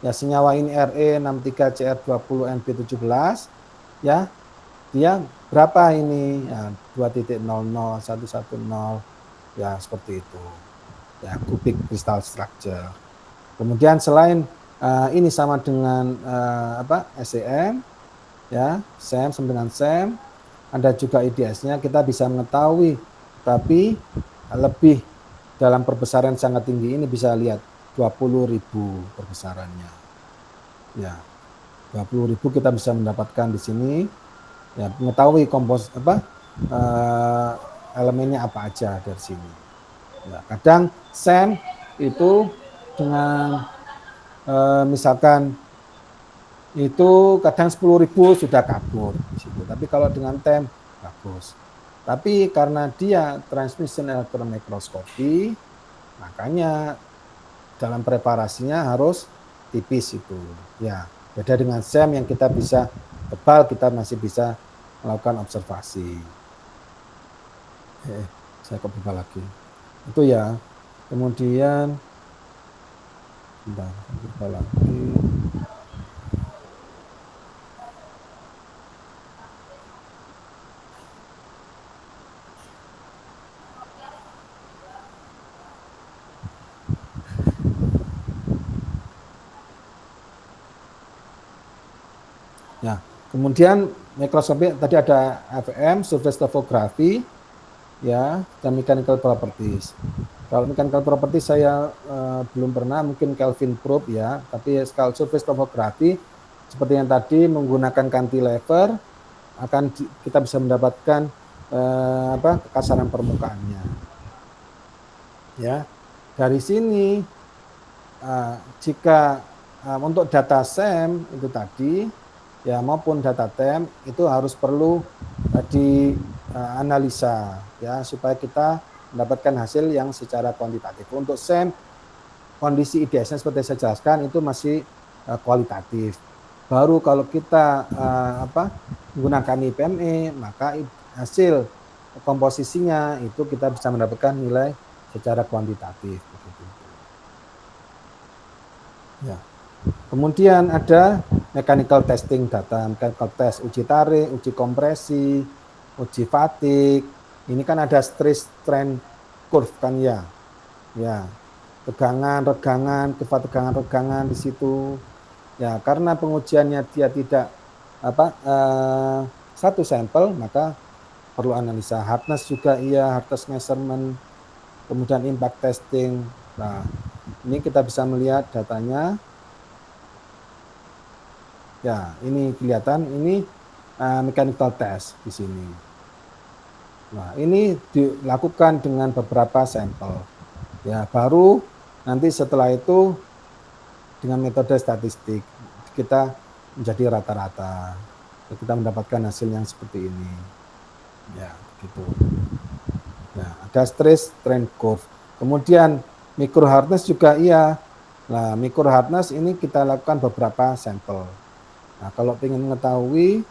ya, senyawa ini Re63Cr20Nb17, ya, dia berapa ini, ya, 2.00 110, ya, seperti itu, ya, cubic crystal structure. Kemudian selain ini sama dengan SEM, ya, SEM sama dengan SEM, ada juga IDS-nya, kita bisa mengetahui, tapi lebih dalam perbesaran sangat tinggi ini bisa lihat 20.000 perbesarannya. Ya, 20.000 kita bisa mendapatkan di sini, ya, mengetahui elemennya apa aja dari sini. Ya, kadang SEM itu dengan misalkan itu kadang 10.000 sudah kabur di situ. Tapi kalau dengan TEM bagus. Tapi karena dia transmission electron microscopy, makanya dalam preparasinya harus tipis itu. Ya, beda dengan SEM yang kita bisa tebal, kita masih bisa melakukan observasi. Saya buka lagi. Itu ya. Kemudian buka lagi. Ya, kemudian mikroskopi tadi ada AFM, surface topography, ya, dan mechanical properties. Kalau mechanical properties saya belum pernah, mungkin Kelvin probe, ya, tapi kalau surface topography seperti yang tadi menggunakan cantilever akan kita bisa mendapatkan kekasaran permukaannya. Ya, dari sini jika untuk data SEM itu tadi, ya, maupun data TEM itu harus perlu dianalisa, ya, supaya kita mendapatkan hasil yang secara kuantitatif. Untuk SEM kondisi IDS-nya seperti saya jelaskan itu masih kualitatif. Baru kalau kita menggunakan IPME, maka hasil komposisinya itu kita bisa mendapatkan nilai secara kuantitatif. Ya. Kemudian ada mechanical testing data, mechanical test, uji tarik, uji kompresi, uji fatigue. Ini kan ada stress strain curve kan, ya. Ya. Tegangan, regangan, kurva tegangan, regangan di situ. Ya, karena pengujiannya dia tidak satu sampel, maka perlu analisa. Hardness juga iya, hardness measurement, kemudian impact testing. Nah, ini kita bisa melihat datanya. Ya, ini kelihatan, ini mechanical test di sini. Nah, ini dilakukan dengan beberapa sampel. Ya, baru nanti setelah itu dengan metode statistik kita menjadi rata-rata. Kita mendapatkan hasil yang seperti ini. Ya, gitu. Nah, ada stress strain curve. Kemudian micro hardness juga iya. Nah, micro hardness ini kita lakukan beberapa sampel. Nah, kalau ingin mengetahui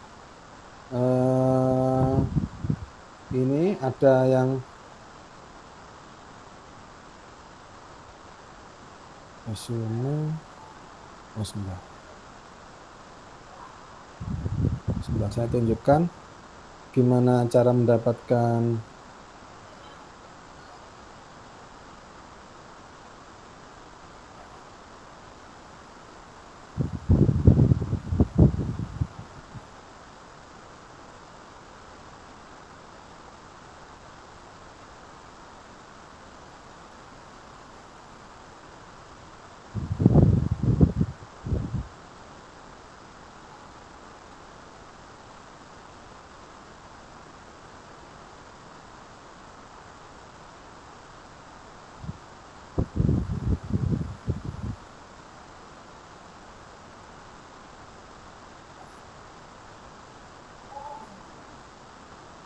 ini ada yang sebelah saya tunjukkan gimana cara mendapatkan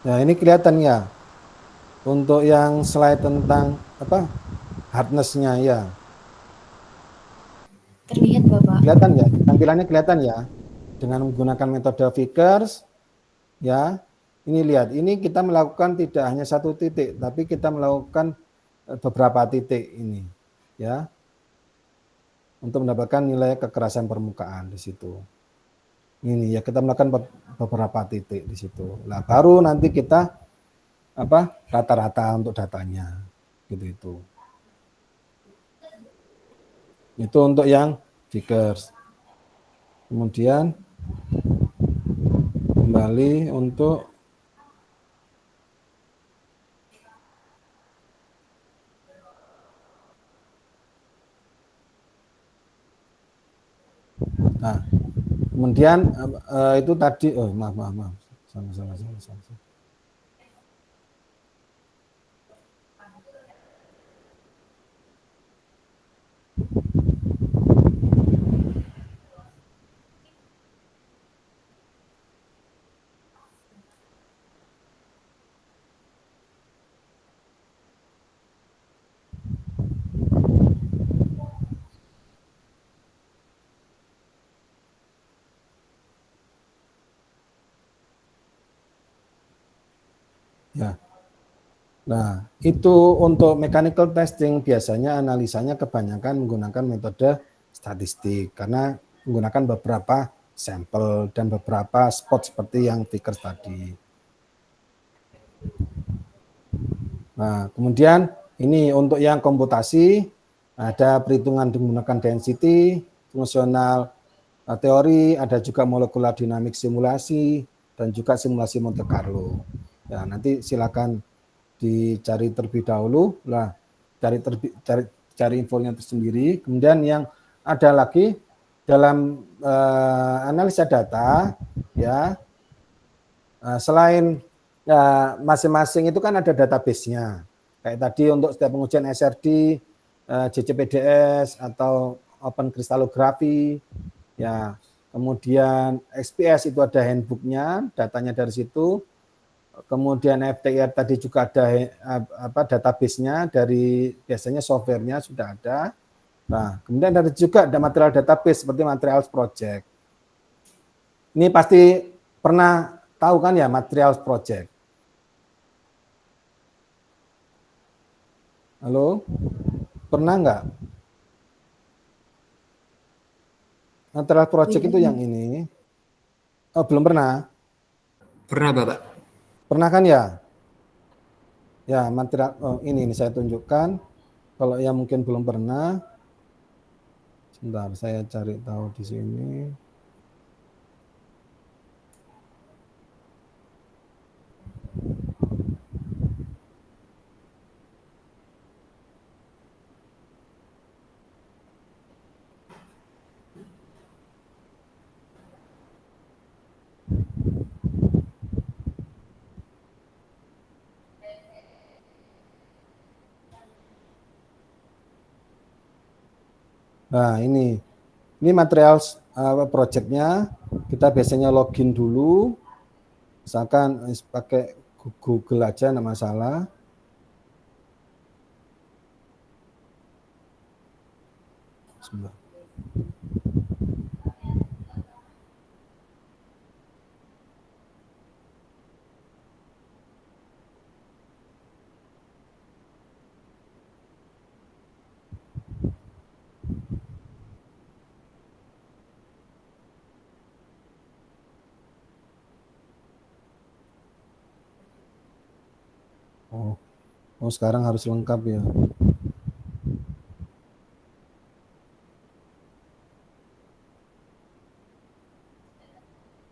Nah, ini kelihatan ya. Untuk yang slide tentang apa? Hardness-nya ya. Terlihat Bapak. Kelihatan ya, tampilannya kelihatan ya. Dengan menggunakan metode Vickers ya. Ini lihat, ini kita melakukan tidak hanya satu titik, tapi kita melakukan beberapa titik ini ya. Untuk mendapatkan nilai kekerasan permukaan di situ. Ini ya, kita melakukan beberapa titik di situ. Nah, baru nanti kita apa? Rata-rata untuk datanya. Gitu itu. Itu untuk yang Vickers. Kemudian kembali untuk nah, kemudian itu tadi maaf. Salah. Ya. Nah, itu untuk mechanical testing biasanya analisanya kebanyakan menggunakan metode statistik karena menggunakan beberapa sampel dan beberapa spot seperti yang Vickers tadi. Nah, kemudian ini untuk yang komputasi ada perhitungan menggunakan density, fungsional teori, ada juga molekular dinamik simulasi dan juga simulasi Monte Carlo. Ya, nanti silakan dicari terlebih dahulu lah, cari infonya tersendiri. Kemudian yang ada lagi dalam analisa data ya, selain masing-masing itu kan ada database-nya. Kayak tadi untuk setiap pengujian SRD, JCPDS atau Open Crystallography ya. Kemudian XPS itu ada handbook-nya, datanya dari situ. Kemudian FTIR tadi juga ada database-nya dari biasanya software-nya sudah ada. Nah, kemudian ada juga ada material database seperti Materials Project. Ini pasti pernah tahu kan ya Materials Project. Halo? Pernah nggak? Material Project itu yang ini. Oh, belum pernah? Pernah, Bapak. Pernah kan ya? Ya, material ini saya tunjukkan. Kalau yang mungkin belum pernah, sebentar saya cari tahu di sini. Nah, ini material project-nya. Kita biasanya login dulu. Misalkan pakai Google aja, enggak masalah. Sebentar. Oh, sekarang harus lengkap ya.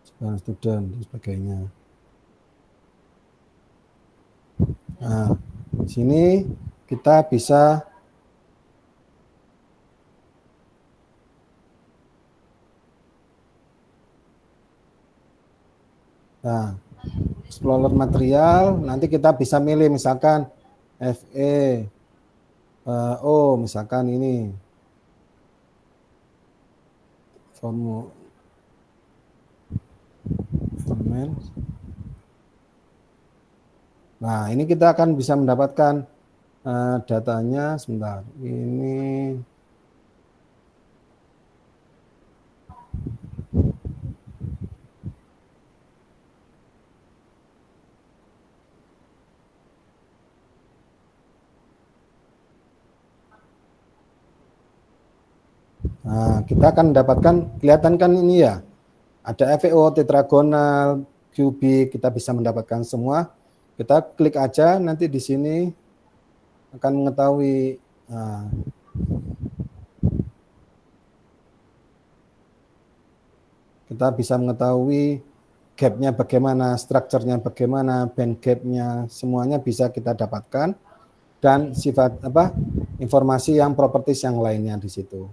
Sekarang student dan sebagainya. Nah, di sini kita bisa explorer material, nanti kita bisa milih misalkan FE, misalkan ini format. Nah, ini kita akan bisa mendapatkan datanya. Sebentar, ini nah, kita akan mendapatkan, kelihatan kan ini ya, ada FEO, tetragonal, kubik, kita bisa mendapatkan semua. Kita klik aja, nanti di sini akan mengetahui. Nah, kita bisa mengetahui gap-nya bagaimana, strukturnya bagaimana, band gap-nya, semuanya bisa kita dapatkan, dan sifat informasi yang properties yang lainnya di situ.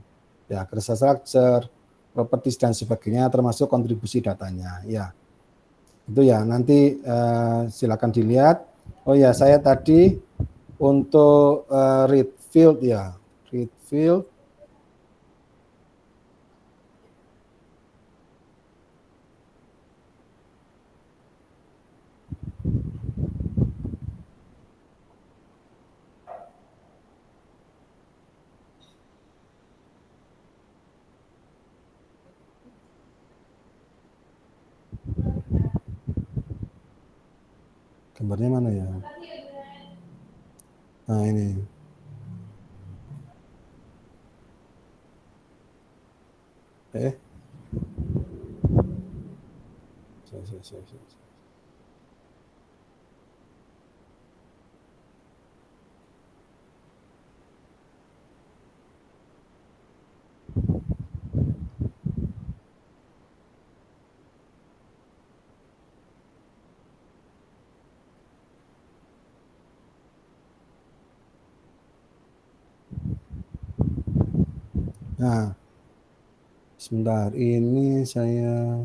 Ya, crystal structure, properties dan sebagainya, termasuk kontribusi datanya. Ya, itu ya. Nanti silakan dilihat. Oh ya, saya tadi untuk read field ya, read field. Gambarnya mana ya? Nah, ini. Nah, sebentar, ini saya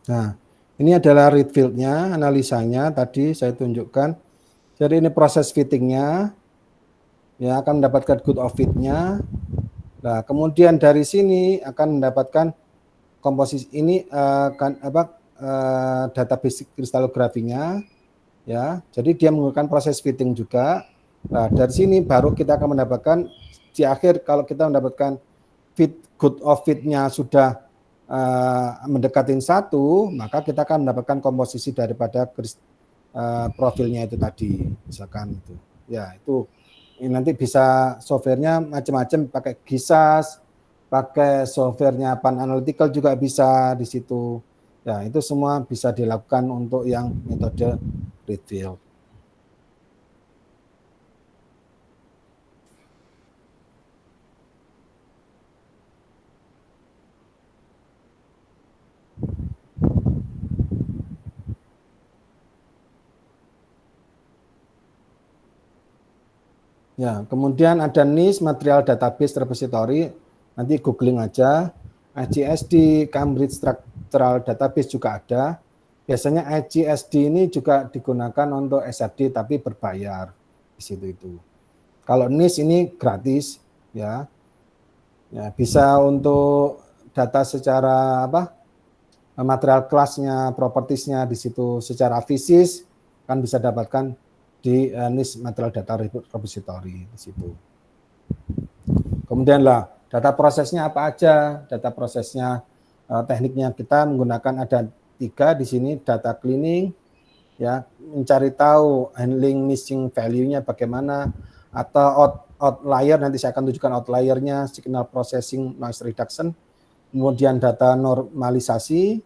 Nah, ini adalah read field-nya, analisanya tadi saya tunjukkan. Jadi ini proses fittingnya, ya akan mendapatkan good of fit-nya. Nah, kemudian dari sini akan mendapatkan komposisi ini database kristalografinya, ya. Jadi dia menggunakan proses fitting juga. Nah, dari sini baru kita akan mendapatkan di akhir kalau kita mendapatkan fit good of fit-nya sudah mendekatin 1, maka kita akan mendapatkan komposisi daripada profilnya itu tadi, misalkan itu. Ya, itu ini nanti bisa softwarenya macam-macam, pakai GISAS, pakai softwarenya Pan Analytical juga bisa di situ. Ya, itu semua bisa dilakukan untuk yang metode read field. Ya, kemudian ada NIST Material Database Repository, nanti googling aja. IGSD, Cambridge Structural Database juga ada. Biasanya IGSD ini juga digunakan untuk SRD tapi berbayar di situ itu. Kalau NIST ini gratis, ya. Ya, bisa untuk data secara material kelasnya, propertiesnya di situ secara fisis kan bisa dapatkan di NIST Material Data Repository di situ. Kemudian data prosesnya apa aja? Data prosesnya tekniknya kita menggunakan ada 3 di sini, data cleaning, ya mencari tahu handling missing value-nya bagaimana, atau outlier, nanti saya akan tunjukkan outliernya, signal processing, noise reduction, kemudian data normalisasi,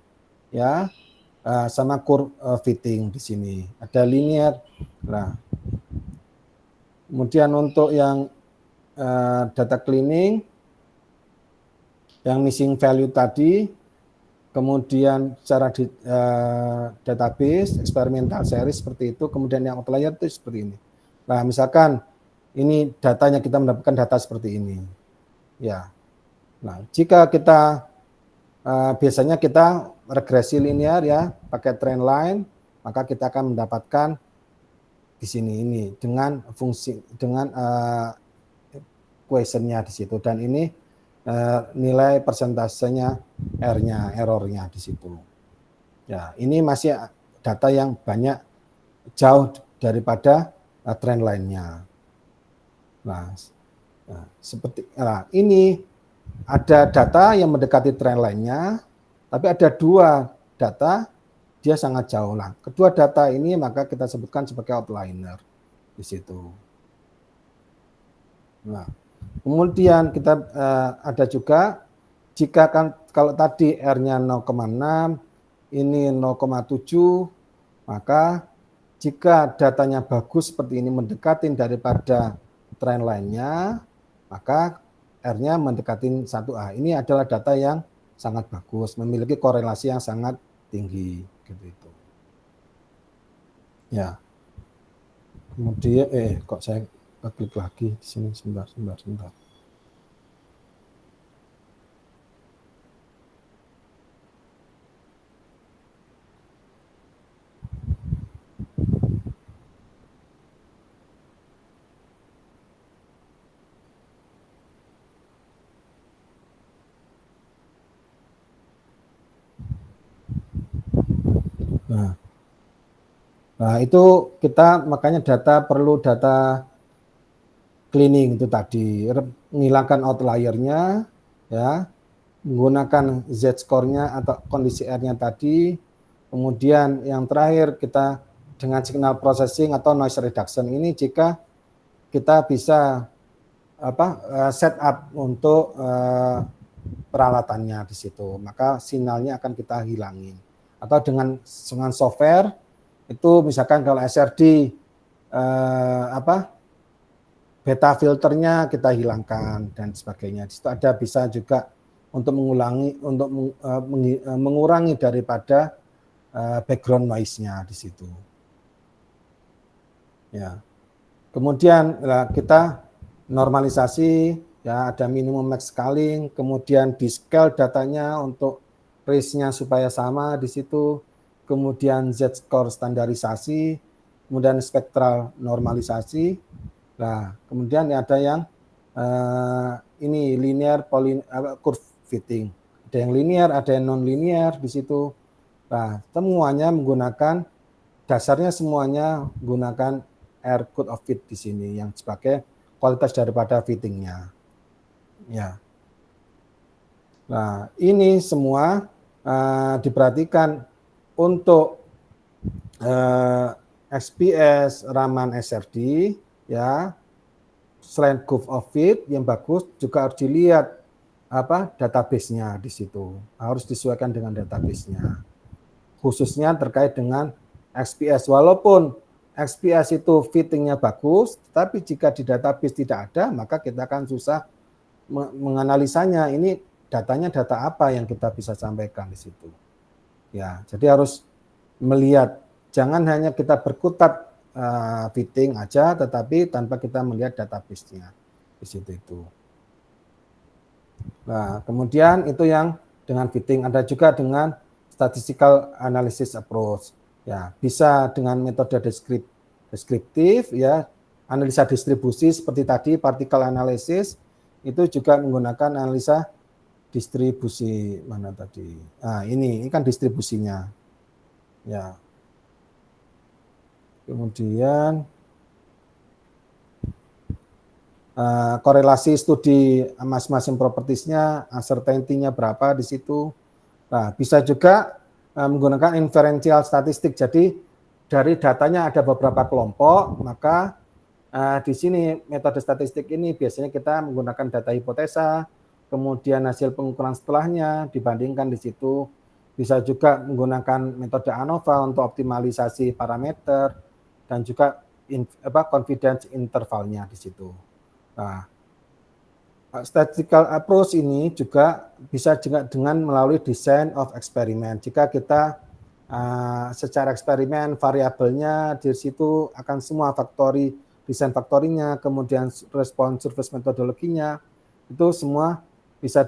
ya. Sama curve fitting di sini. Ada linear. Nah, kemudian untuk yang data cleaning, yang missing value tadi, kemudian secara database, eksperimental series seperti itu, kemudian yang outlier itu seperti ini. Nah, misalkan ini datanya kita mendapatkan data seperti ini. Ya. Nah, jika kita biasanya kita regresi linear ya, pakai trend line, maka kita akan mendapatkan di sini ini dengan fungsi dengan equation-nya di situ, dan ini nilai persentasenya R-nya, error-nya di situ. Ya, ini masih data yang banyak jauh daripada trend line-nya. Nah, ini ada data yang mendekati trend line-nya, tapi ada dua data dia sangat jauh lah. Kedua data ini maka kita sebutkan sebagai outliner di situ. Nah, kemudian kita ada juga jika kan kalau tadi R-nya 0,6, ini 0,7, maka jika datanya bagus seperti ini mendekatin daripada trend line-nya, maka R-nya mendekatin 1A. Ini adalah data yang sangat bagus, memiliki korelasi yang sangat tinggi gitu itu. Ya. Kemudian kok saya klik lagi di sini sebentar. Nah, itu kita makanya perlu data cleaning itu tadi, menghilangkan outliernya, ya, menggunakan Z-score-nya atau kondisi R-nya tadi, kemudian yang terakhir kita dengan signal processing atau noise reduction ini jika kita bisa setup untuk peralatannya di situ, maka sinyalnya akan kita hilangin. Atau dengan software itu misalkan kalau SRD beta filternya kita hilangkan dan sebagainya. Di situ ada bisa juga untuk mengurangi daripada background noise-nya di situ. Ya. Kemudian kita normalisasi, ya, ada minimum max scaling, kemudian di scale datanya untuk range-nya supaya sama di situ, kemudian Z-score standarisasi, kemudian spektral normalisasi. Nah, kemudian ada yang ini linear curve fitting. Ada yang linear, ada yang non-linear di situ. Nah, semuanya menggunakan dasarnya semuanya menggunakan air code of fit di sini yang sebagai kualitas daripada fittingnya. Ya. Nah, ini semua diperhatikan untuk XPS Raman SRD, ya. Selain curve of fit yang bagus juga harus dilihat database-nya di situ. Harus disesuaikan dengan database-nya. Khususnya terkait dengan XPS. Walaupun XPS itu fittingnya bagus, tapi jika di database tidak ada, maka kita akan susah menganalisanya. Ini datanya data apa yang kita bisa sampaikan di situ. Ya, jadi harus melihat, jangan hanya kita berkutat fitting aja, tetapi tanpa kita melihat database-nya di situ itu. Nah, kemudian itu yang dengan fitting, ada juga dengan statistical analysis approach. Ya, bisa dengan metode deskriptif, ya, analisa distribusi seperti tadi particle analysis, itu juga menggunakan analisa distribusi mana tadi. Nah, ini kan distribusinya. Ya. Kemudian korelasi studi masing-masing propertiesnya, uncertainty-nya berapa di situ. Nah, bisa juga menggunakan inferential statistik. Jadi dari datanya ada beberapa kelompok, maka di sini metode statistik ini biasanya kita menggunakan data hipotesa, kemudian hasil pengukuran setelahnya dibandingkan di situ. Bisa juga menggunakan metode ANOVA untuk optimalisasi parameter dan juga confidence intervalnya di situ. Nah, statistical approach ini juga bisa juga dengan melalui design of experiment. Jika kita secara eksperimen variabelnya di situ akan semua desain faktorinya, kemudian respon surface metodologinya, itu semua bisa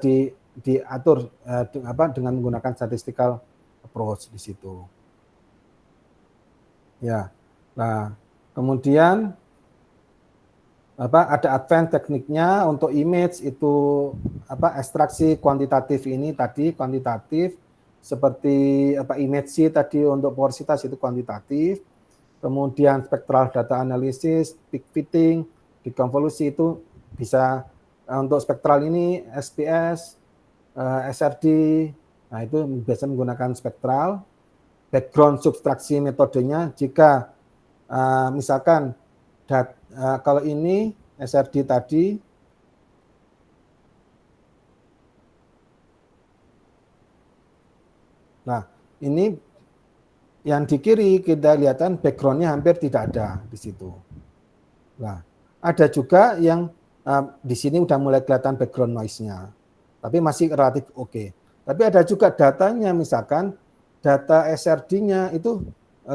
diatur dengan menggunakan statistical approach di situ. Ya. Nah, kemudian ada advanced tekniknya untuk image itu ekstraksi kuantitatif ini tadi kuantitatif seperti image tadi untuk porositas itu kuantitatif. Kemudian spectral data analysis, peak fitting, dekonvolusi itu bisa untuk spektral ini SPS, SRD, nah itu biasa menggunakan spektral. Background subtraksi metodenya jika misalkan kalau ini SRD tadi, nah ini yang di kiri kita lihatkan backgroundnya hampir tidak ada di situ. Nah ada juga yang di sini udah mulai kelihatan background noise-nya, tapi masih relatif oke. Tapi ada juga datanya, misalkan data SRD-nya itu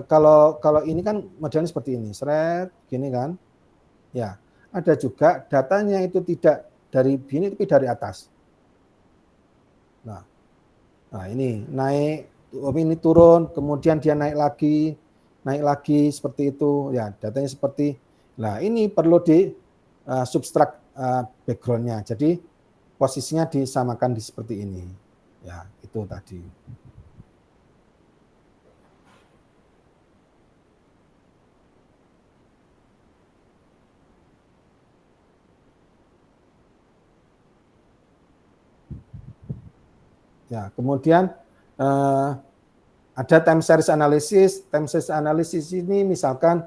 kalau ini kan modelnya seperti ini, seret gini kan. Ya, ada juga datanya itu tidak dari sini tapi dari atas. Nah ini naik, ini turun, kemudian dia naik lagi seperti itu. Ya, datanya seperti. Nah, ini perlu di subtract background-nya. Jadi posisinya disamakan di seperti ini. Ya, itu tadi. Ya, kemudian ada time series analysis. Time series analysis ini misalkan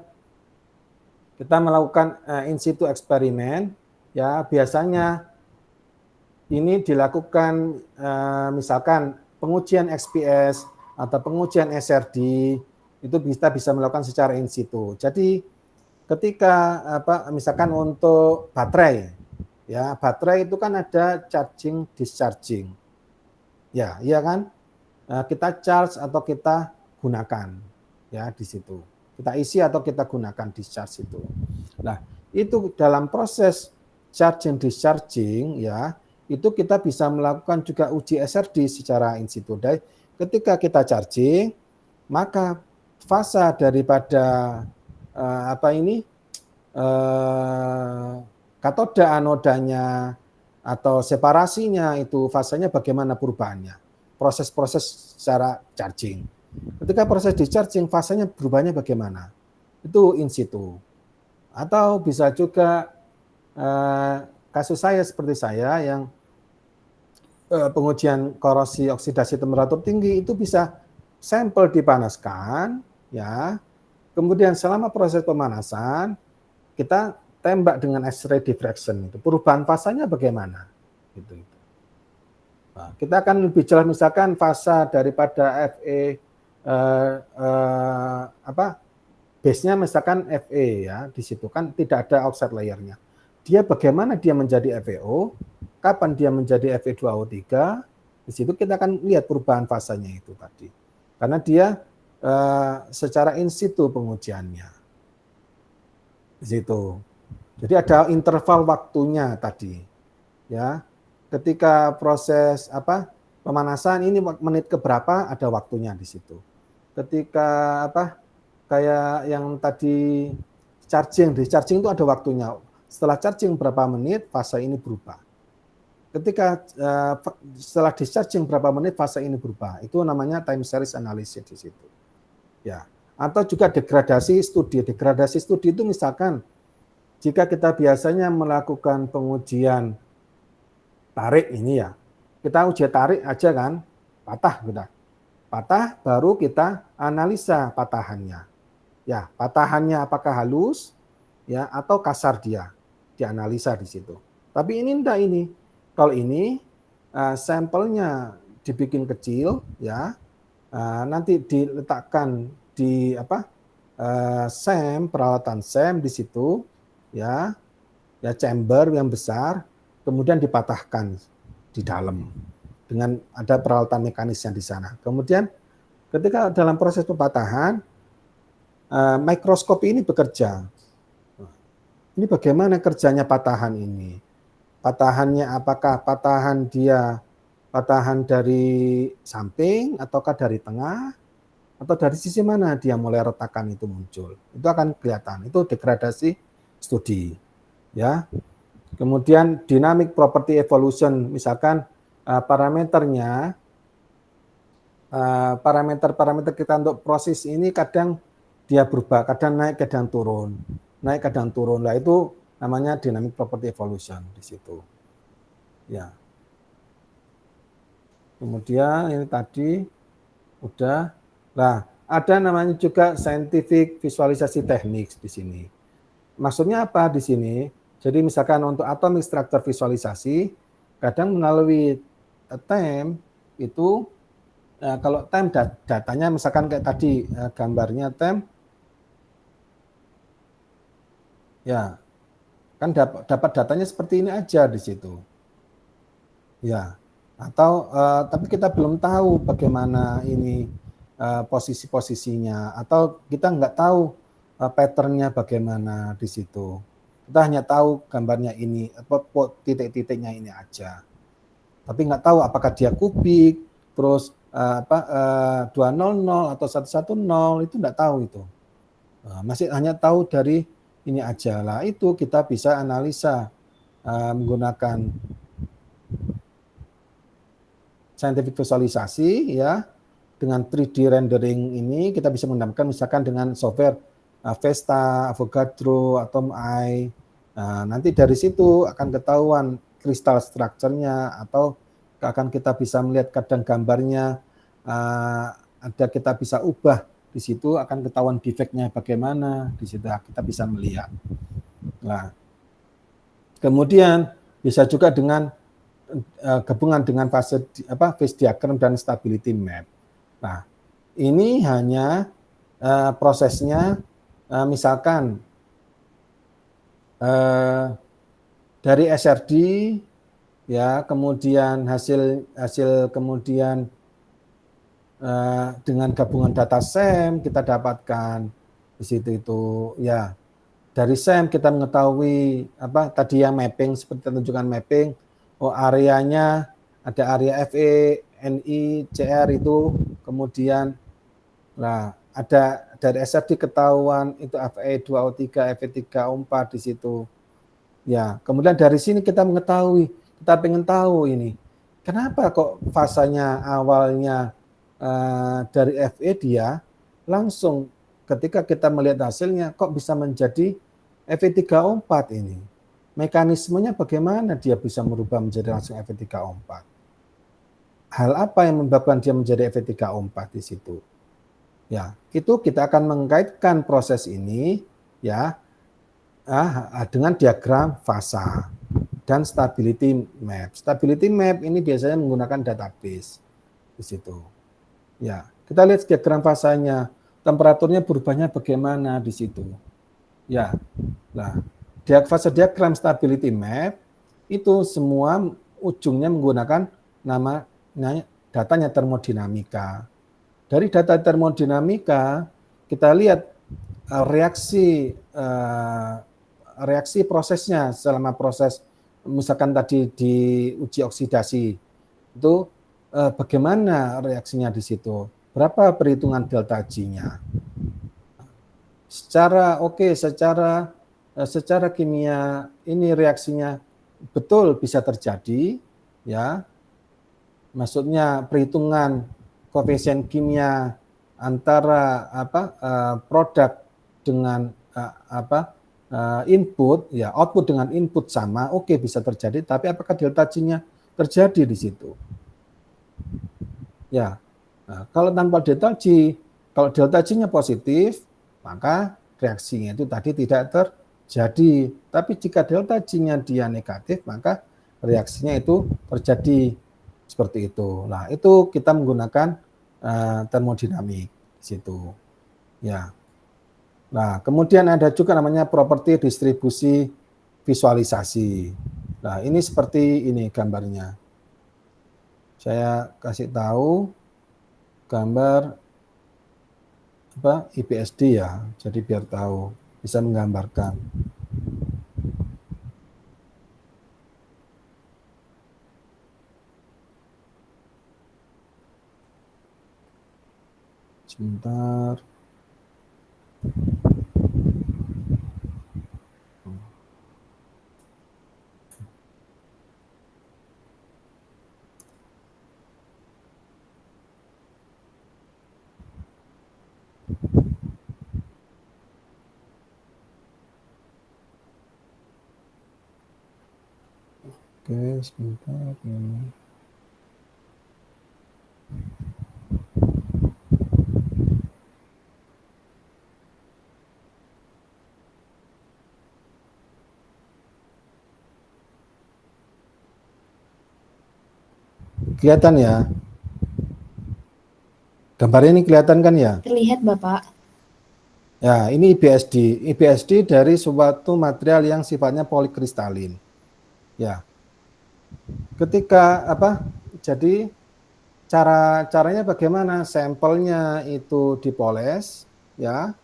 kita melakukan in situ eksperimen, ya biasanya ini dilakukan misalkan pengujian XPS atau pengujian SRD itu bisa melakukan secara in situ. Jadi ketika misalkan untuk baterai, ya baterai itu kan ada charging discharging. Ya, iya kan? Kita charge atau kita gunakan, ya di situ. Kita isi atau kita gunakan discharge itu. Nah, itu dalam proses charging discharging, ya itu kita bisa melakukan juga uji SRD secara in situ. Dan ketika kita charging, maka fase daripada katoda anodanya atau separasinya itu fasenya bagaimana perubahannya, proses-proses secara charging. Ketika proses discharging fasenya berubahnya bagaimana, itu in situ. Atau bisa juga kasus saya seperti saya yang pengujian korosi oksidasi temperatur tinggi itu bisa sampel dipanaskan, ya. Kemudian selama proses pemanasan kita tembak dengan X-ray diffraction itu. Perubahan fasanya bagaimana? Gitu. Nah, kita akan lebih jelas misalkan fase daripada Fe base-nya misalkan Fe ya, di situ kan tidak ada oxide layer-nya. Dia bagaimana dia menjadi FeO? Kapan dia menjadi Fe2O3? Di situ kita akan lihat perubahan fasanya itu tadi. Karena dia secara in situ pengujiannya. Di situ. Jadi ada interval waktunya tadi, ya. Ketika proses pemanasan ini menit keberapa ada waktunya di situ. Ketika kayak yang tadi discharging itu ada waktunya. Setelah charging berapa menit fase ini berubah. Ketika setelah discharging berapa menit fase ini berubah. Itu namanya time series analysis di situ. Ya. Atau juga degradasi studi. Degradasi studi itu misalkan jika kita biasanya melakukan pengujian tarik ini ya, kita uji tarik aja kan, patah kita. Patah baru kita analisa patahannya. Ya, patahannya apakah halus ya atau kasar dia, dianalisa di situ. Tapi ini enggak ini. Kalau ini sampelnya dibikin kecil ya, nanti diletakkan di SEM, peralatan SEM di situ. Ya chamber yang besar, kemudian dipatahkan di dalam dengan ada peralatan mekanisnya di sana. Kemudian ketika dalam proses pepatahan, mikroskop ini bekerja. Ini bagaimana kerjanya patahan ini? patahannya apakah patahan dari samping ataukah dari tengah atau dari sisi mana dia mulai retakan itu muncul. Itu akan kelihatan. Itu degradasi studi, ya. Kemudian dynamic property evolution, misalkan parameternya parameter kita untuk proses ini kadang dia berubah, kadang naik, kadang turun. Naik, kadang turun. Lah itu namanya dynamic property evolution di situ. Ya. Kemudian ini tadi udah. Nah, ada namanya juga scientific visualisasi teknik di sini. Maksudnya apa di sini? Jadi misalkan untuk atomic structure visualisasi, kadang melalui TEM itu kalau TEM datanya misalkan kayak tadi gambarnya TEM, ya kan dapat datanya seperti ini aja di situ, ya. Atau tapi kita belum tahu bagaimana ini posisi-posisinya, atau kita nggak tahu patternnya bagaimana di situ. Kita hanya tahu gambarnya ini, titik-titiknya ini aja. Tapi nggak tahu apakah dia kubik, terus 200 atau 110, itu nggak tahu itu. Masih hanya tahu dari ini aja. Lah itu kita bisa analisa menggunakan scientific visualisasi, ya. Dengan 3D rendering ini kita bisa menggunakan misalkan dengan software Vesta, Avogadro, Atom-Eye. Nanti dari situ akan ketahuan kristal structure-nya, atau akan kita bisa melihat kadang gambarnya ada kita bisa ubah di situ, akan ketahuan defeknya bagaimana di situ kita bisa melihat. Nah, kemudian bisa juga dengan gabungan dengan phase diagram dan stability map. Nah, ini hanya prosesnya misalkan dari SRD, ya, kemudian hasil kemudian dengan gabungan data SEM kita dapatkan di situ itu, ya. Dari SEM kita mengetahui tadi yang mapping, seperti tunjukkan mapping, areanya ada area FE, NI, CR itu, kemudian ada dari SRD ketahuan itu FE2O3, FE3O4 di situ. Ya, kemudian dari sini kita mengetahui, kita pengen tahu ini, kenapa kok fasanya awalnya dari FE dia langsung ketika kita melihat hasilnya kok bisa menjadi FE3O4 ini. Mekanismenya bagaimana dia bisa merubah menjadi langsung FE3O4? Hal apa yang menyebabkan dia menjadi FE3O4 di situ? Ya, itu kita akan mengkaitkan proses ini, ya, dengan diagram fasa dan stability map. Stability map ini biasanya menggunakan database di situ. Ya, kita lihat diagram fasanya, temperaturnya berubahnya bagaimana di situ. Ya, nah, fase diagram stability map itu semua ujungnya menggunakan datanya termodinamika. Dari data termodinamika kita lihat reaksi prosesnya selama proses, misalkan tadi di uji oksidasi itu bagaimana reaksinya di situ, berapa perhitungan delta G-nya. Secara kimia ini reaksinya betul bisa terjadi, ya. Maksudnya perhitungan koefisien kimia antara produk dengan input, ya, output dengan input sama, oke, bisa terjadi, tapi apakah delta G-nya terjadi di situ? Ya. Nah, kalau tanpa delta G, kalau delta G-nya positif, maka reaksinya itu tadi tidak terjadi. Tapi jika delta G-nya dia negatif, maka reaksinya itu terjadi seperti itu. Nah, itu kita menggunakan termodinamik di situ. Ya. Nah, kemudian ada juga namanya properti distribusi visualisasi. Nah, ini seperti ini gambarnya. Saya kasih tahu gambar IPSD, ya. Jadi biar tahu, bisa menggambarkan. Sebentar. Oke, sebentar. Kelihatan ya? Gambarnya ini kelihatan kan ya? Terlihat, Bapak. Ya, ini IBSD. IBSD dari suatu material yang sifatnya polikristalin. Ya. Ketika Jadi caranya bagaimana? Sampelnya itu dipoles ya,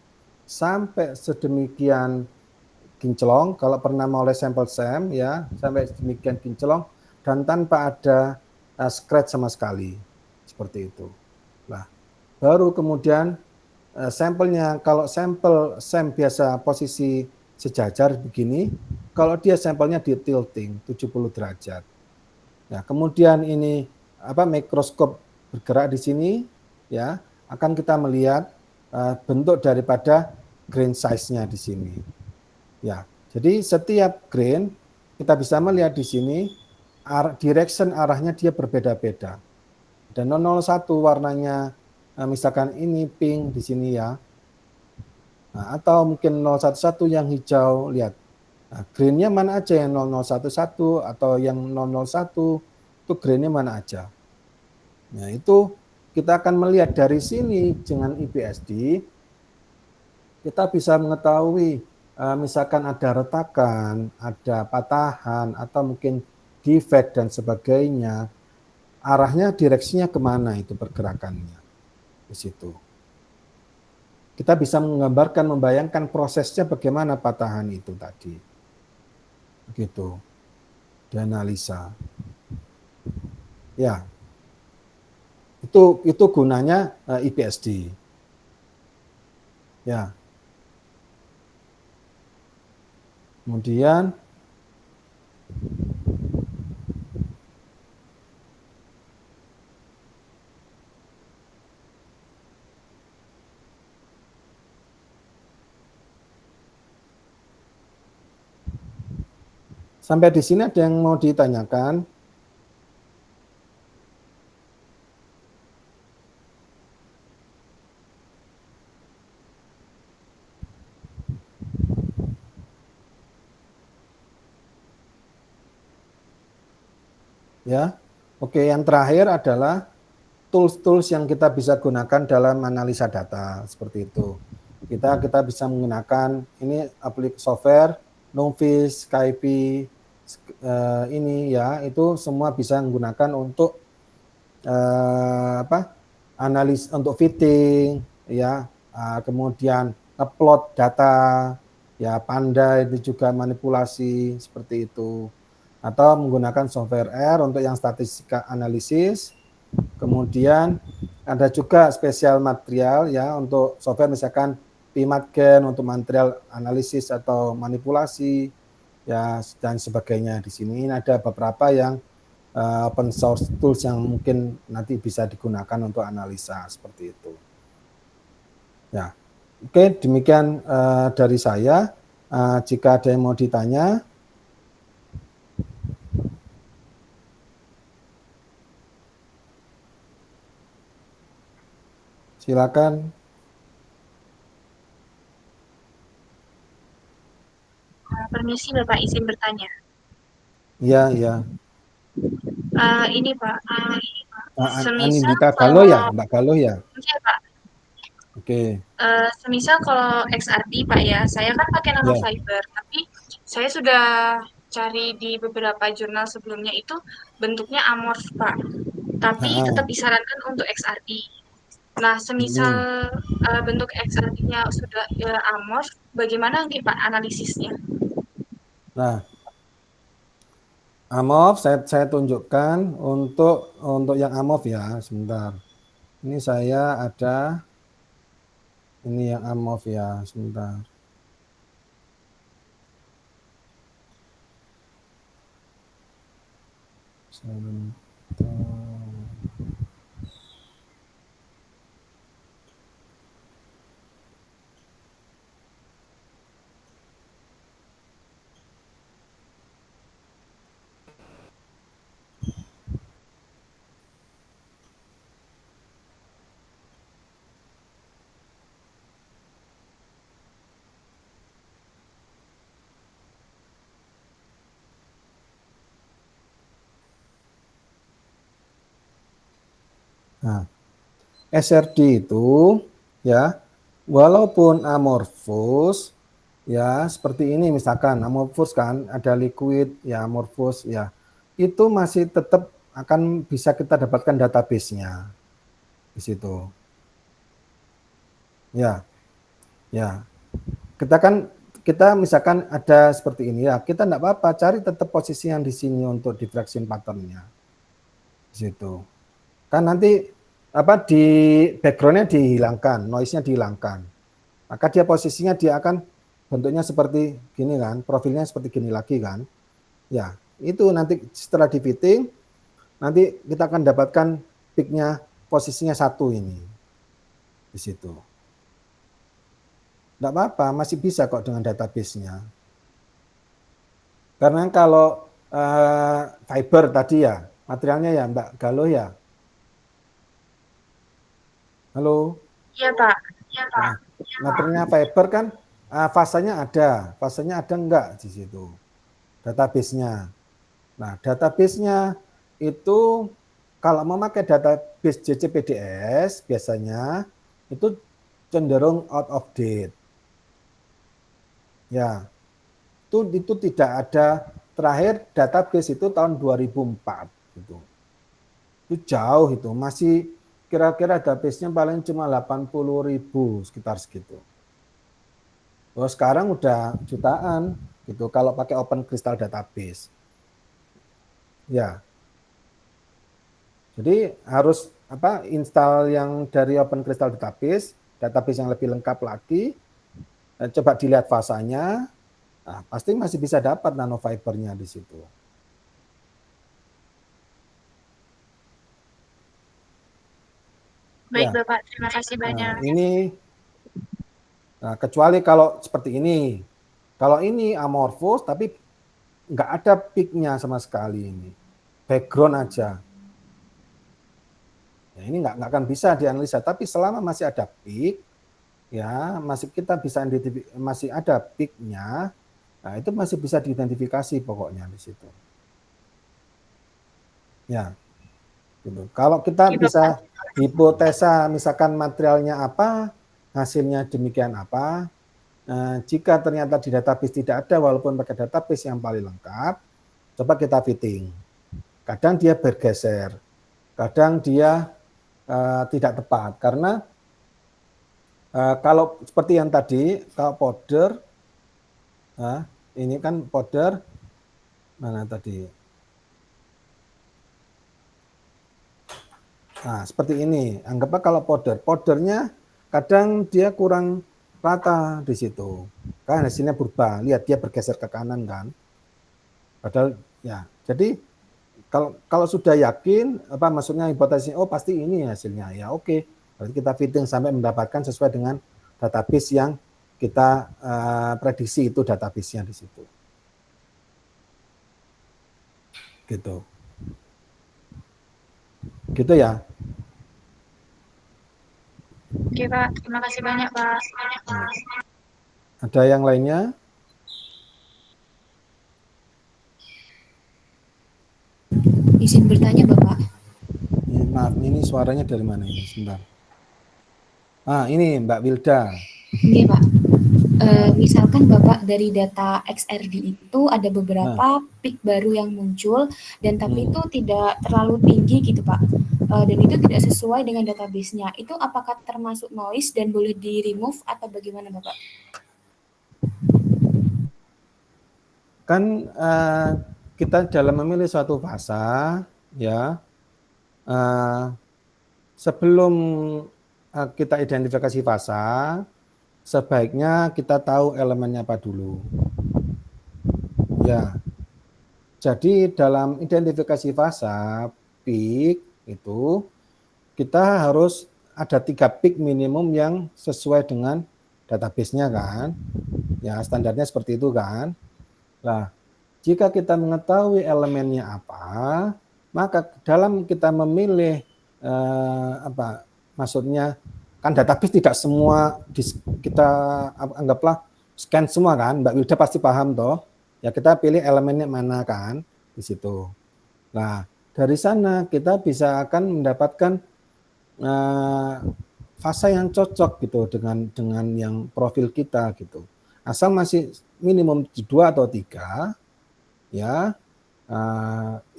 sampai sedemikian kinclong, kalau pernah moles sampel SEM ya, sampai sedemikian kinclong dan tanpa ada scratch sama sekali. Seperti itu. Nah, baru kemudian sampelnya, kalau sampel SEM biasa posisi sejajar begini, kalau dia sampelnya di tilting 70 derajat. Nah, kemudian ini mikroskop bergerak di sini ya, akan kita melihat bentuk daripada grain size-nya di sini. Ya. Jadi setiap grain kita bisa melihat di sini direction arahnya dia berbeda-beda. Dan 001 warnanya misalkan ini pink di sini ya. Nah, atau mungkin 011 yang hijau, lihat. Nah, grainnya mana aja yang 0011 atau yang 001 itu grainnya mana aja. Nah, itu kita akan melihat dari sini dengan IBSD, kita bisa mengetahui misalkan ada retakan, ada patahan, atau mungkin defect dan sebagainya, arahnya direksinya kemana itu pergerakannya di situ. Kita bisa menggambarkan, membayangkan prosesnya bagaimana patahan itu tadi. Begitu. Dianalisa. Ya. Itu gunanya IBSD. Ya. Kemudian sampai di sini ada yang mau ditanyakan? Ya. Oke, yang terakhir adalah tools-tools yang kita bisa gunakan dalam analisa data seperti itu. Kita bisa menggunakan ini aplikasi software, Numpis, Skype, ini ya, itu semua bisa menggunakan untuk analis untuk fitting ya, kemudian upload data ya, Panda itu juga manipulasi seperti itu, atau menggunakan software R untuk yang statistika analisis. Kemudian ada juga spesial material ya untuk software, misalkan PMATGen untuk material analisis atau manipulasi ya, dan sebagainya. Di sini ada beberapa yang open source tools yang mungkin nanti bisa digunakan untuk analisa seperti itu. Ya, oke, demikian dari saya. Jika ada yang mau ditanya, silakan. Permisi Bapak, izin bertanya. Iya, iya. Ini Pak, semisal Anindita Galo ya, kalau Mbak Galo ya. ya Pak, Oke. semisal kalau XRD Pak ya, saya kan pakai Ya. nanofiber, tapi saya sudah cari di beberapa jurnal sebelumnya itu bentuknya amorf Pak, tapi tetap disarankan untuk XRD. Nah, semisal bentuk XRD-nya sudah amorf, bagaimana nih Pak analisisnya? Nah, AMOF saya tunjukkan untuk yang AMOF ya, sebentar. Ini saya ada Ini yang amorf ya, sebentar. Sebentar. Nah, SRD itu ya, walaupun amorfus ya seperti ini misalkan amorfus kan ada liquid ya amorfus ya, itu masih tetap akan bisa kita dapatkan database-nya di situ. Ya, ya. Kita misalkan ada seperti ini ya, kita enggak apa-apa, cari tetap posisi yang di sini untuk diffraction pattern-nya. Di situ. Kan nanti di background-nya dihilangkan, noise-nya dihilangkan. Maka dia posisinya dia akan bentuknya seperti gini kan, profilnya seperti gini lagi kan. Ya, itu nanti setelah di fitting, nanti kita akan dapatkan peak-nya posisinya 1 ini. Di situ. Enggak apa-apa, masih bisa kok dengan database-nya. Karena kalau fiber tadi ya, materialnya ya Mbak Galuh ya. Halo? Iya, Pak. Nah, materialnya fiber kan fasanya ada enggak di situ database-nya. Nah, database-nya itu kalau memakai database JCPDS biasanya itu cenderung out of date. Ya, itu tidak ada, terakhir database itu tahun 2004 gitu. Itu jauh itu, masih kira-kira database-nya paling cuma 80.000 sekitar segitu. Oh, sekarang udah jutaan gitu kalau pakai Open Crystal Database. Ya. Jadi harus install yang dari Open Crystal Database yang lebih lengkap lagi. Coba dilihat fasanya. Nah, pasti masih bisa dapat nanofibernya di situ. Baik, Ya. Bapak. Terima kasih banyak. Kecuali kalau seperti ini. Kalau ini amorphous tapi nggak ada peak-nya sama sekali ini. Background aja. Ya, ini nggak akan bisa dianalisa. Tapi selama masih ada peak, ya kita bisa masih ada peak-nya. Nah, itu masih bisa diidentifikasi pokoknya di situ. Ya, gitu. Kalau kita bisa hipotesa, misalkan materialnya apa, hasilnya demikian apa. Jika ternyata di database tidak ada, walaupun pakai database yang paling lengkap, coba kita fitting. Kadang dia bergeser, kadang dia tidak tepat, karena kalau seperti yang tadi, kalau powder, ini kan powder, mana tadi? Nah, seperti ini. Anggaplah kalau powdernya kadang dia kurang rata di situ. Kan hasilnya berubah. Lihat dia bergeser ke kanan kan. Padahal ya. Jadi kalau sudah yakin maksudnya hipotesisnya pasti ini hasilnya. Ya oke. Berarti kita fitting sampai mendapatkan sesuai dengan database yang kita prediksi itu database-nya di situ. Gitu. Gitu ya. Oke, Pak. Terima kasih banyak, Pak. Ada yang lainnya? Izin bertanya, Bapak. Maaf, ini suaranya dari mana ini? Sebentar. Ini Mbak Wilda. Oke, Pak. Misalkan Bapak dari data XRD itu ada beberapa peak baru yang muncul dan tapi itu tidak terlalu tinggi gitu Pak, dan itu tidak sesuai dengan database-nya. Itu apakah termasuk noise dan boleh di-remove atau bagaimana Bapak? Kan kita dalam memilih suatu fasa ya, sebelum kita identifikasi fasa, sebaiknya kita tahu elemennya apa dulu. Ya, jadi dalam identifikasi fasa peak itu kita harus ada 3 peak minimum yang sesuai dengan database-nya kan. Ya, standarnya seperti itu kan. Nah, jika kita mengetahui elemennya apa, maka dalam kita memilih maksudnya kan database tidak semua kita anggaplah scan semua kan, Mbak Wilda pasti paham toh. Ya kita pilih elemennya mana kan di situ. Nah, dari sana kita bisa akan mendapatkan fasa yang cocok gitu dengan yang profil kita gitu. Asal masih minimum 2 atau 3 ya,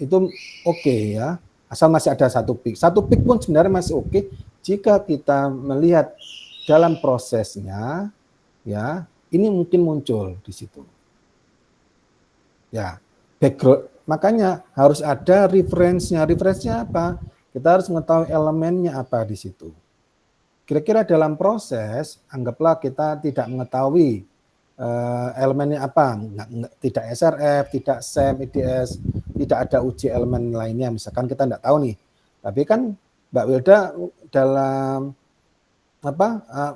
itu oke ya. Asal masih ada 1 peak. 1 peak pun sebenarnya masih oke jika kita melihat dalam prosesnya ya, ini mungkin muncul di situ. Ya, background, makanya harus ada referensinya. Referensinya apa? Kita harus mengetahui elemennya apa di situ. Kira-kira dalam proses, anggaplah kita tidak mengetahui elemennya apa, tidak SRF, tidak SEM, IDS, tidak ada uji elemen lainnya, misalkan kita tidak tahu nih. Tapi kan Mbak Wilda dalam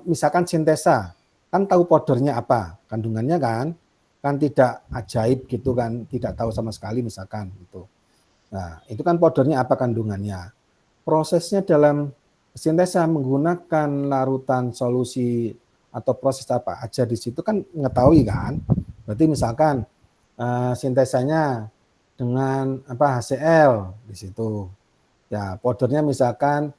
misalkan sintesa, kan tahu powdernya apa, kandungannya kan tidak ajaib gitu kan, tidak tahu sama sekali misalkan gitu. Nah, itu kan powdernya apa kandungannya. Prosesnya dalam sintesa menggunakan larutan solusi atau proses apa aja di situ kan mengetahui kan. Berarti misalkan sintesanya dengan HCl di situ. Ya, powdernya misalkan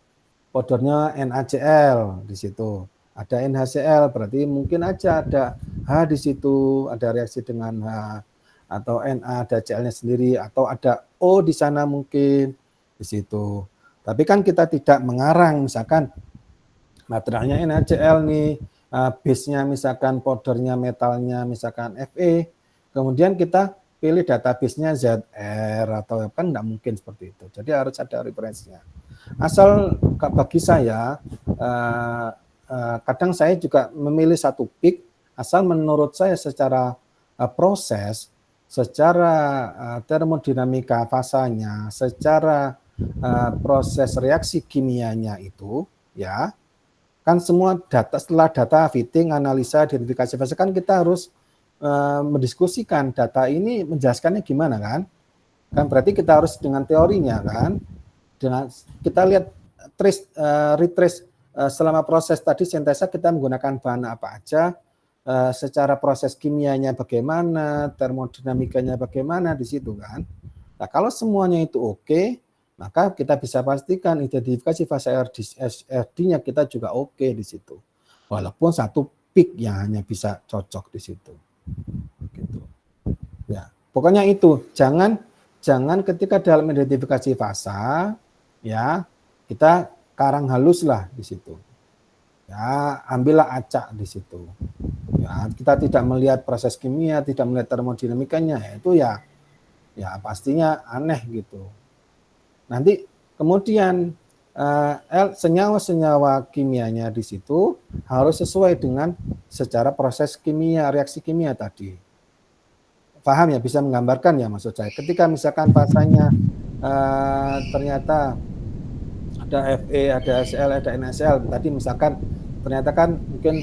powdernya NaCl di situ. Ada NaCl berarti mungkin aja ada H di situ, ada reaksi dengan H, atau Na ada Cl-nya sendiri, atau ada O di sana mungkin di situ. Tapi kan kita tidak mengarang, misalkan materialnya NaCl nih, base-nya misalkan powdernya metalnya misalkan Fe, kemudian kita pilih database-nya ZR atau kan enggak mungkin seperti itu. Jadi harus ada referensinya. Asal bagi saya kadang saya juga memilih 1 peak asal menurut saya secara proses, secara termodinamika fasanya, secara proses reaksi kimianya itu ya kan semua data, setelah data fitting, analisa, identifikasi fase kan kita harus mendiskusikan data ini menjelaskannya gimana kan berarti kita harus dengan teorinya kan, dengan kita lihat retrace selama proses tadi sintesa kita menggunakan bahan apa aja, secara proses kimianya bagaimana, termodinamikanya bagaimana di situ kan. Nah kalau semuanya itu oke, maka kita bisa pastikan identifikasi fase RD-nya kita juga oke di situ. Walaupun 1 peak yang hanya bisa cocok di situ. Gitu. Ya, pokoknya itu jangan ketika dalam identifikasi fasa ya kita karang halus lah di situ. Ya, ambillah acak di situ. Ya, kita tidak melihat proses kimia, tidak melihat termodinamikanya, itu ya pastinya aneh gitu. Nanti kemudian senyawa-senyawa kimianya di situ harus sesuai dengan secara proses kimia, reaksi kimia tadi. Paham ya, bisa menggambarkan ya maksud saya. Ketika misalkan fasanya ternyata ada Fe, ada HCl, ada NaCl, tadi misalkan ternyata kan mungkin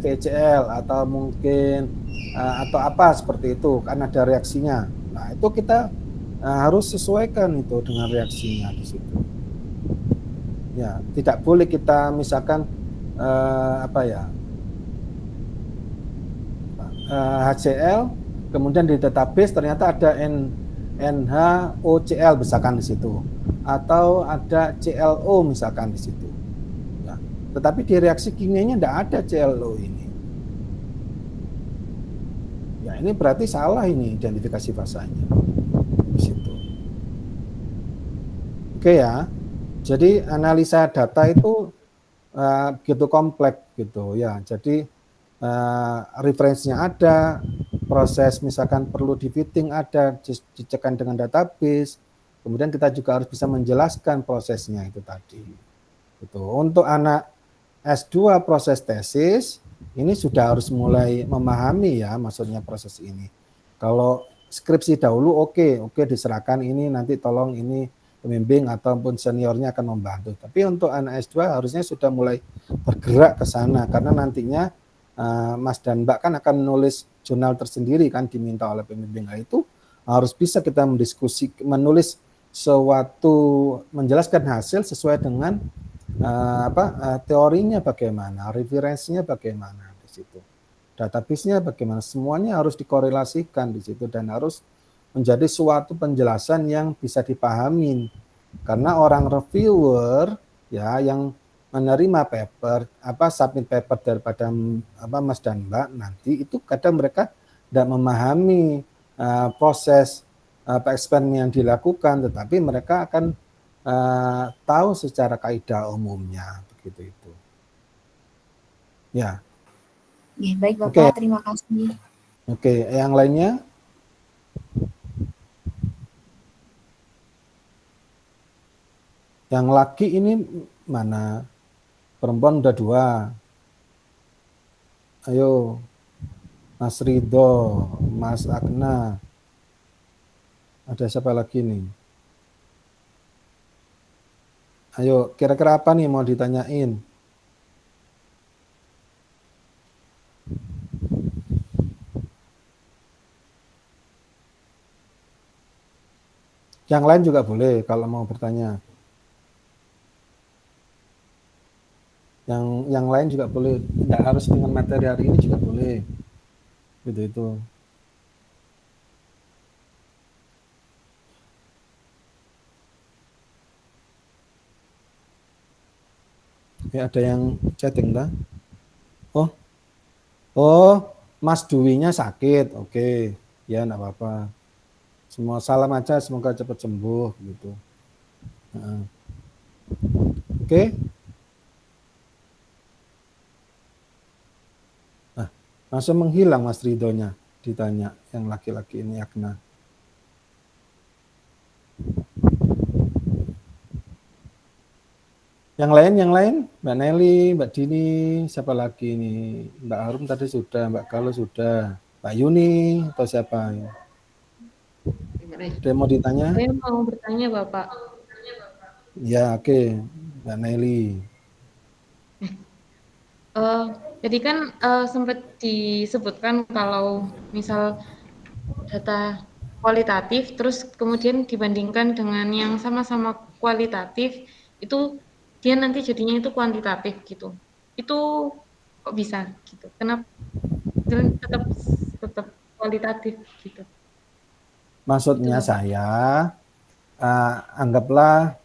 FeCl atau mungkin atau apa seperti itu, kan ada reaksinya. Nah itu kita harus sesuaikan itu dengan reaksinya di situ. Ya, tidak boleh kita misalkan HCl, kemudian di database ternyata ada NaOCl misalkan di situ, atau ada ClO misalkan di situ. Ya, tetapi di reaksi kimianya tidak ada ClO ini. Ya, ini berarti salah ini identifikasi fasanya. Oke ya, jadi analisa data itu begitu kompleks gitu ya. Jadi referensinya ada, proses misalkan perlu di fitting ada, dicekkan dengan database. Kemudian kita juga harus bisa menjelaskan prosesnya itu tadi. Gitu. Untuk anak S2 proses tesis, ini sudah harus mulai memahami ya maksudnya proses ini. Kalau skripsi dahulu oke diserahkan ini, nanti tolong ini pembimbing ataupun seniornya akan membantu. Tapi untuk anak S2 harusnya sudah mulai bergerak ke sana, karena nantinya Mas dan Mbak kan akan menulis jurnal tersendiri kan, diminta oleh pembimbing. Nah, itu harus bisa kita menulis suatu, menjelaskan hasil sesuai dengan teorinya bagaimana, referensinya bagaimana di situ, database-nya bagaimana, semuanya harus dikorelasikan di situ dan harus menjadi suatu penjelasan yang bisa dipahami. Karena orang reviewer ya yang menerima paper, submit paper daripada Mas dan Mbak nanti itu kadang mereka tidak memahami proses eksperimen yang dilakukan, tetapi mereka akan tahu secara kaidah umumnya begitu itu. Ya. Ya, baik Bapak, terima kasih. Oke, yang lainnya? Yang laki ini mana? Perempuan udah 2. Ayo, Mas Ridho, Mas Agna. Ada siapa lagi nih? Ayo, kira-kira apa nih mau ditanyain? Yang lain juga boleh kalau mau bertanya. Yang lain juga boleh, tidak harus dengan materi hari ini juga boleh. Gitu itu. Ya, ada yang chatting dah. Oh, Mas Duwinya sakit. Oke. Ya, enggak apa-apa. Semua salam aja, semoga cepat sembuh gitu. Oke. Nah, langsung menghilang Mas Ridhonya, ditanya yang laki-laki ini Agna. Yang lain, Mbak Nelly, Mbak Dini, siapa lagi ini? Mbak Harum tadi sudah, Mbak Galuh sudah, Mbak Yuni atau siapa? Ada yang mau ditanya? Saya mau bertanya Bapak. Ya, oke. Mbak Nelly. Jadi kan sempat disebutkan kalau misal data kualitatif terus kemudian dibandingkan dengan yang sama-sama kualitatif itu dia nanti jadinya itu kuantitatif gitu. Itu kok bisa gitu? Kenapa tetap kualitatif gitu? Maksudnya saya anggaplah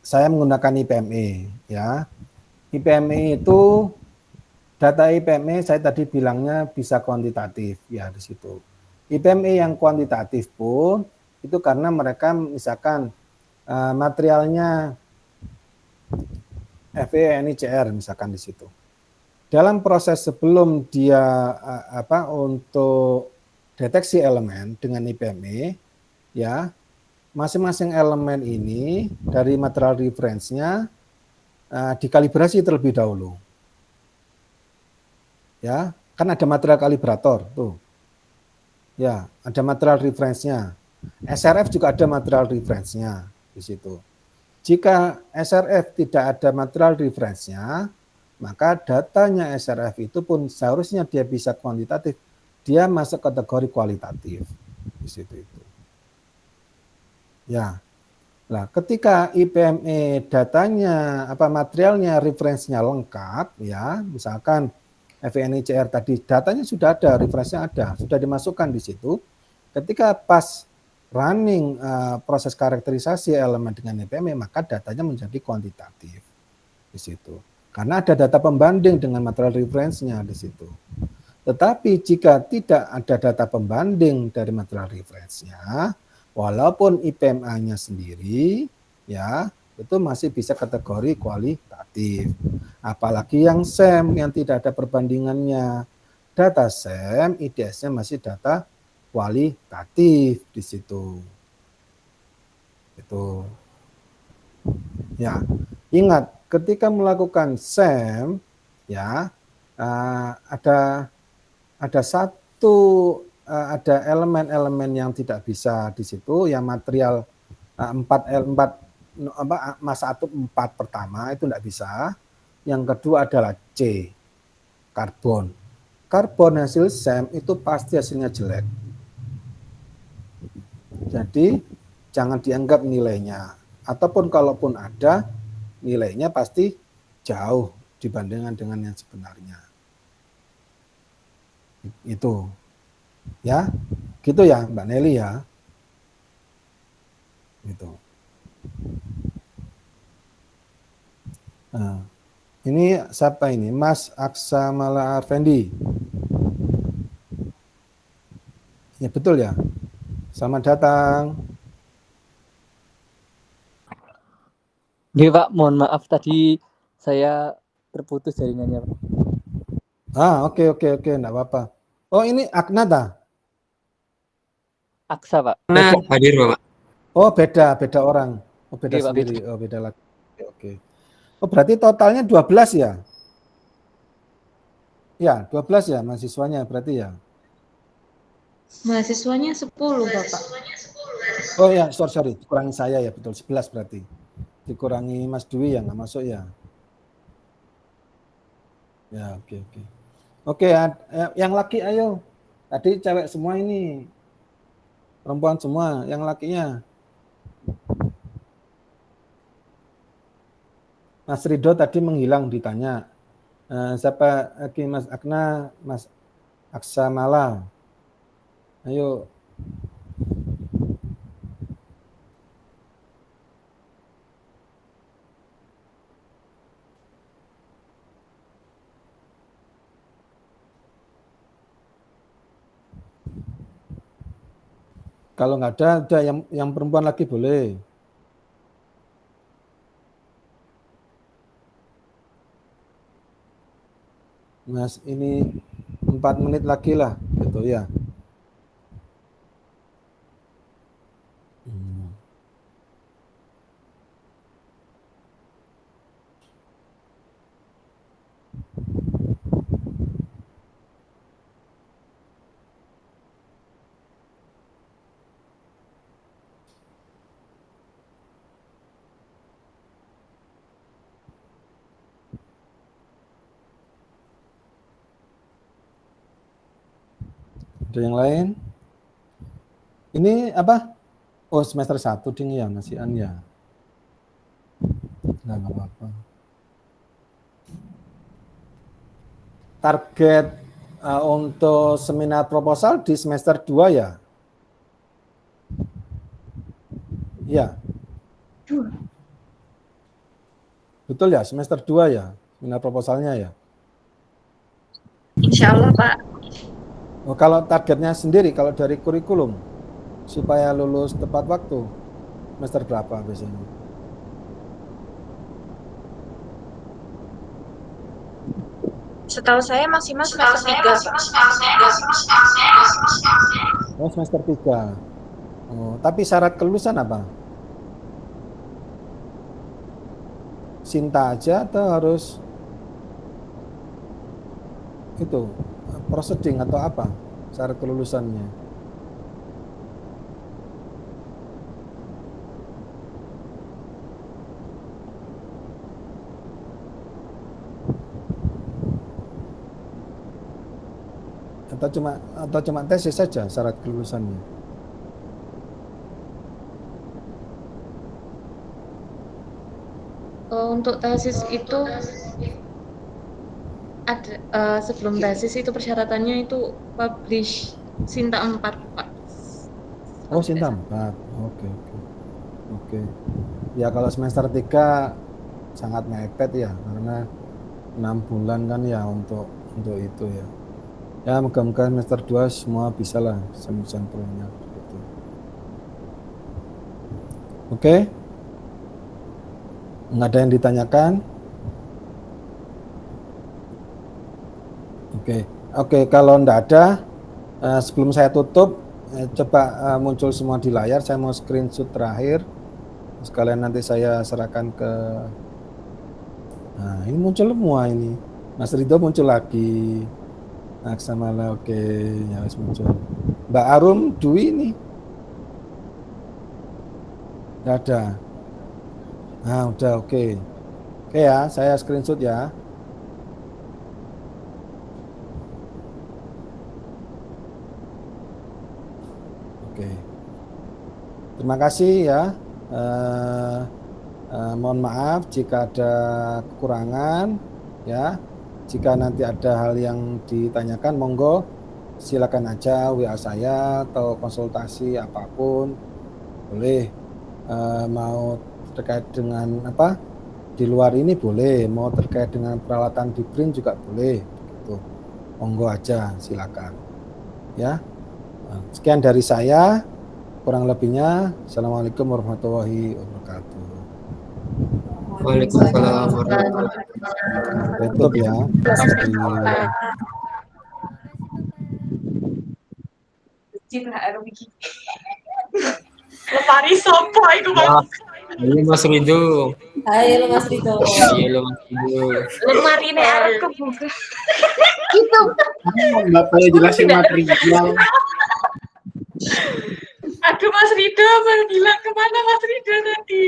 saya menggunakan IPME ya. IPME itu data IPME saya tadi bilangnya bisa kuantitatif ya di situ. IPME yang kuantitatif pun itu karena mereka misalkan materialnya FENICR misalkan di situ. Dalam proses sebelum dia untuk deteksi elemen dengan IPME ya, masing-masing elemen ini dari material reference-nya dikalibrasi terlebih dahulu. Ya, kan ada material kalibrator tuh. Ya, ada material reference-nya. SRF juga ada material reference-nya di situ. Jika SRF tidak ada material reference-nya, maka datanya SRF itu pun seharusnya dia bisa kuantitatif, dia masuk kategori kualitatif di situ itu. Ya. Nah, ketika IPME datanya materialnya referensinya lengkap ya, misalkan FENICR tadi datanya sudah ada, referensinya ada, sudah dimasukkan di situ. Ketika pas running proses karakterisasi elemen dengan IPME, maka datanya menjadi kuantitatif di situ. Karena ada data pembanding dengan material referensinya di situ. Tetapi jika tidak ada data pembanding dari material referensinya, walaupun IPMA-nya sendiri, ya itu masih bisa kategori kualitatif. Apalagi yang SEM yang tidak ada perbandingannya. Data SEM, IDS-nya masih data kualitatif di situ. Itu. Ya. Ingat, ketika melakukan SEM, ya ada satu ada elemen-elemen yang tidak bisa di situ, yang material 4 massa atom 4 pertama itu tidak bisa. Yang kedua adalah C, karbon. Karbon hasil SEM itu pasti hasilnya jelek. Jadi jangan dianggap nilainya, ataupun kalaupun ada nilainya pasti jauh dibandingkan dengan yang sebenarnya. Itu ya, gitu ya Mbak Nelly ya. Gitu. Nah, ini siapa ini? Mas Aksamala Arfendi. Ya betul ya. Selamat datang. Oke Pak, mohon maaf tadi saya terputus jaringannya Pak. Oke, enggak apa-apa. Oh, ini Agnata. Aksa Pak. Nah, hadir Bapak. Oh, beda orang. Oh, beda Oke, Pak, sendiri. Oh, beda lagi. Oke. Oh, berarti totalnya 12 ya? Ya, 12 ya mahasiswanya berarti ya. Mahasiswanya 10, Bapak. Oh ya, sorry, dikurangi saya ya, betul 11 berarti. Dikurangi Mas Dwi ya, nggak masuk ya. Ya, oke. Oke, yang laki ayo. Tadi cewek semua ini. Perempuan semua, yang lakinya. Mas Ridho tadi menghilang ditanya. Siapa lagi? Mas Akna, Mas Aksamala. Ayo. Kalau nggak ada yang perempuan lagi boleh. Mas, ini 4 menit lagi lah, gitu ya. Ada yang lain? Ini apa? Oh, semester 1 ding ya, masih an ya. Nggak apa-apa. Target untuk seminar proposal di semester 2 ya? Ya. Betul ya, semester 2 ya, seminar proposalnya ya? Insya Allah, Pak. Oh, kalau targetnya sendiri, kalau dari kurikulum, supaya lulus tepat waktu, semester berapa biasanya? Setahu saya maksimal semester 3, Pak. Oh, semester 3. Oh, tapi syarat kelulusan apa? Sinta aja atau harus itu proseding atau apa syarat kelulusannya? Atau cuma tesis saja syarat kelulusannya? Untuk tesis itu ada sebelum tesis itu persyaratannya itu publish Sinta 4, Pak. Oh, Sinta 4. Oke. Ya kalau semester 3 sangat mepet ya, karena 6 bulan kan ya untuk itu ya. Ya moga-moga semester 2 semua bisa lah sampel-sampelnya gitu. Oke. Nggak ada yang ditanyakan? Oke, kalau enggak ada, sebelum saya tutup, coba muncul semua di layar. Saya mau screenshot terakhir, sekalian nanti saya serahkan ke Nah, ini muncul semua ini. Mas Ridho muncul lagi. Aksamala, oke, ya wis muncul. Mbak Arum Dwi ini. Nggak ada. Nah, udah oke. Oke ya, saya screenshot ya. Oke. Terima kasih ya. Mohon maaf jika ada kekurangan ya. Jika nanti ada hal yang ditanyakan, monggo silakan aja WA saya atau konsultasi apapun boleh. Mau terkait dengan apa di luar ini boleh, mau terkait dengan peralatan di BRIN juga boleh, gitu. Monggo aja, silakan. Ya, sekian dari saya. Kurang lebihnya, assalamualaikum warahmatullahi wabarakatuh. Waalaikumsalam warahmatullahi wabarakatuh. Tutup ya. Lepari sopo iku Mas. Ayo Mas Ridho. Ayo Mas Ridho. Ayo Mas Ridho. Lemarine arep kebuka. Bapaknya jelasin material. Aduh Mas Ridho, bilang kemana Mas Ridho tadi?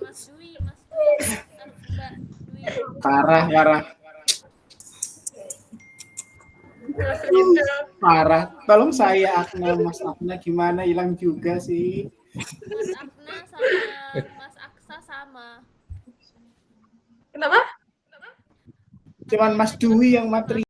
Mas Dwi, Mbak Dwi. Parah. Mas Ridho. Parah. Tolong saya Akna, Mas Akna gimana hilang juga sih? Mas Akna sama Mas Aksa sama. Kenapa? Cuman Mas Dwi yang materi.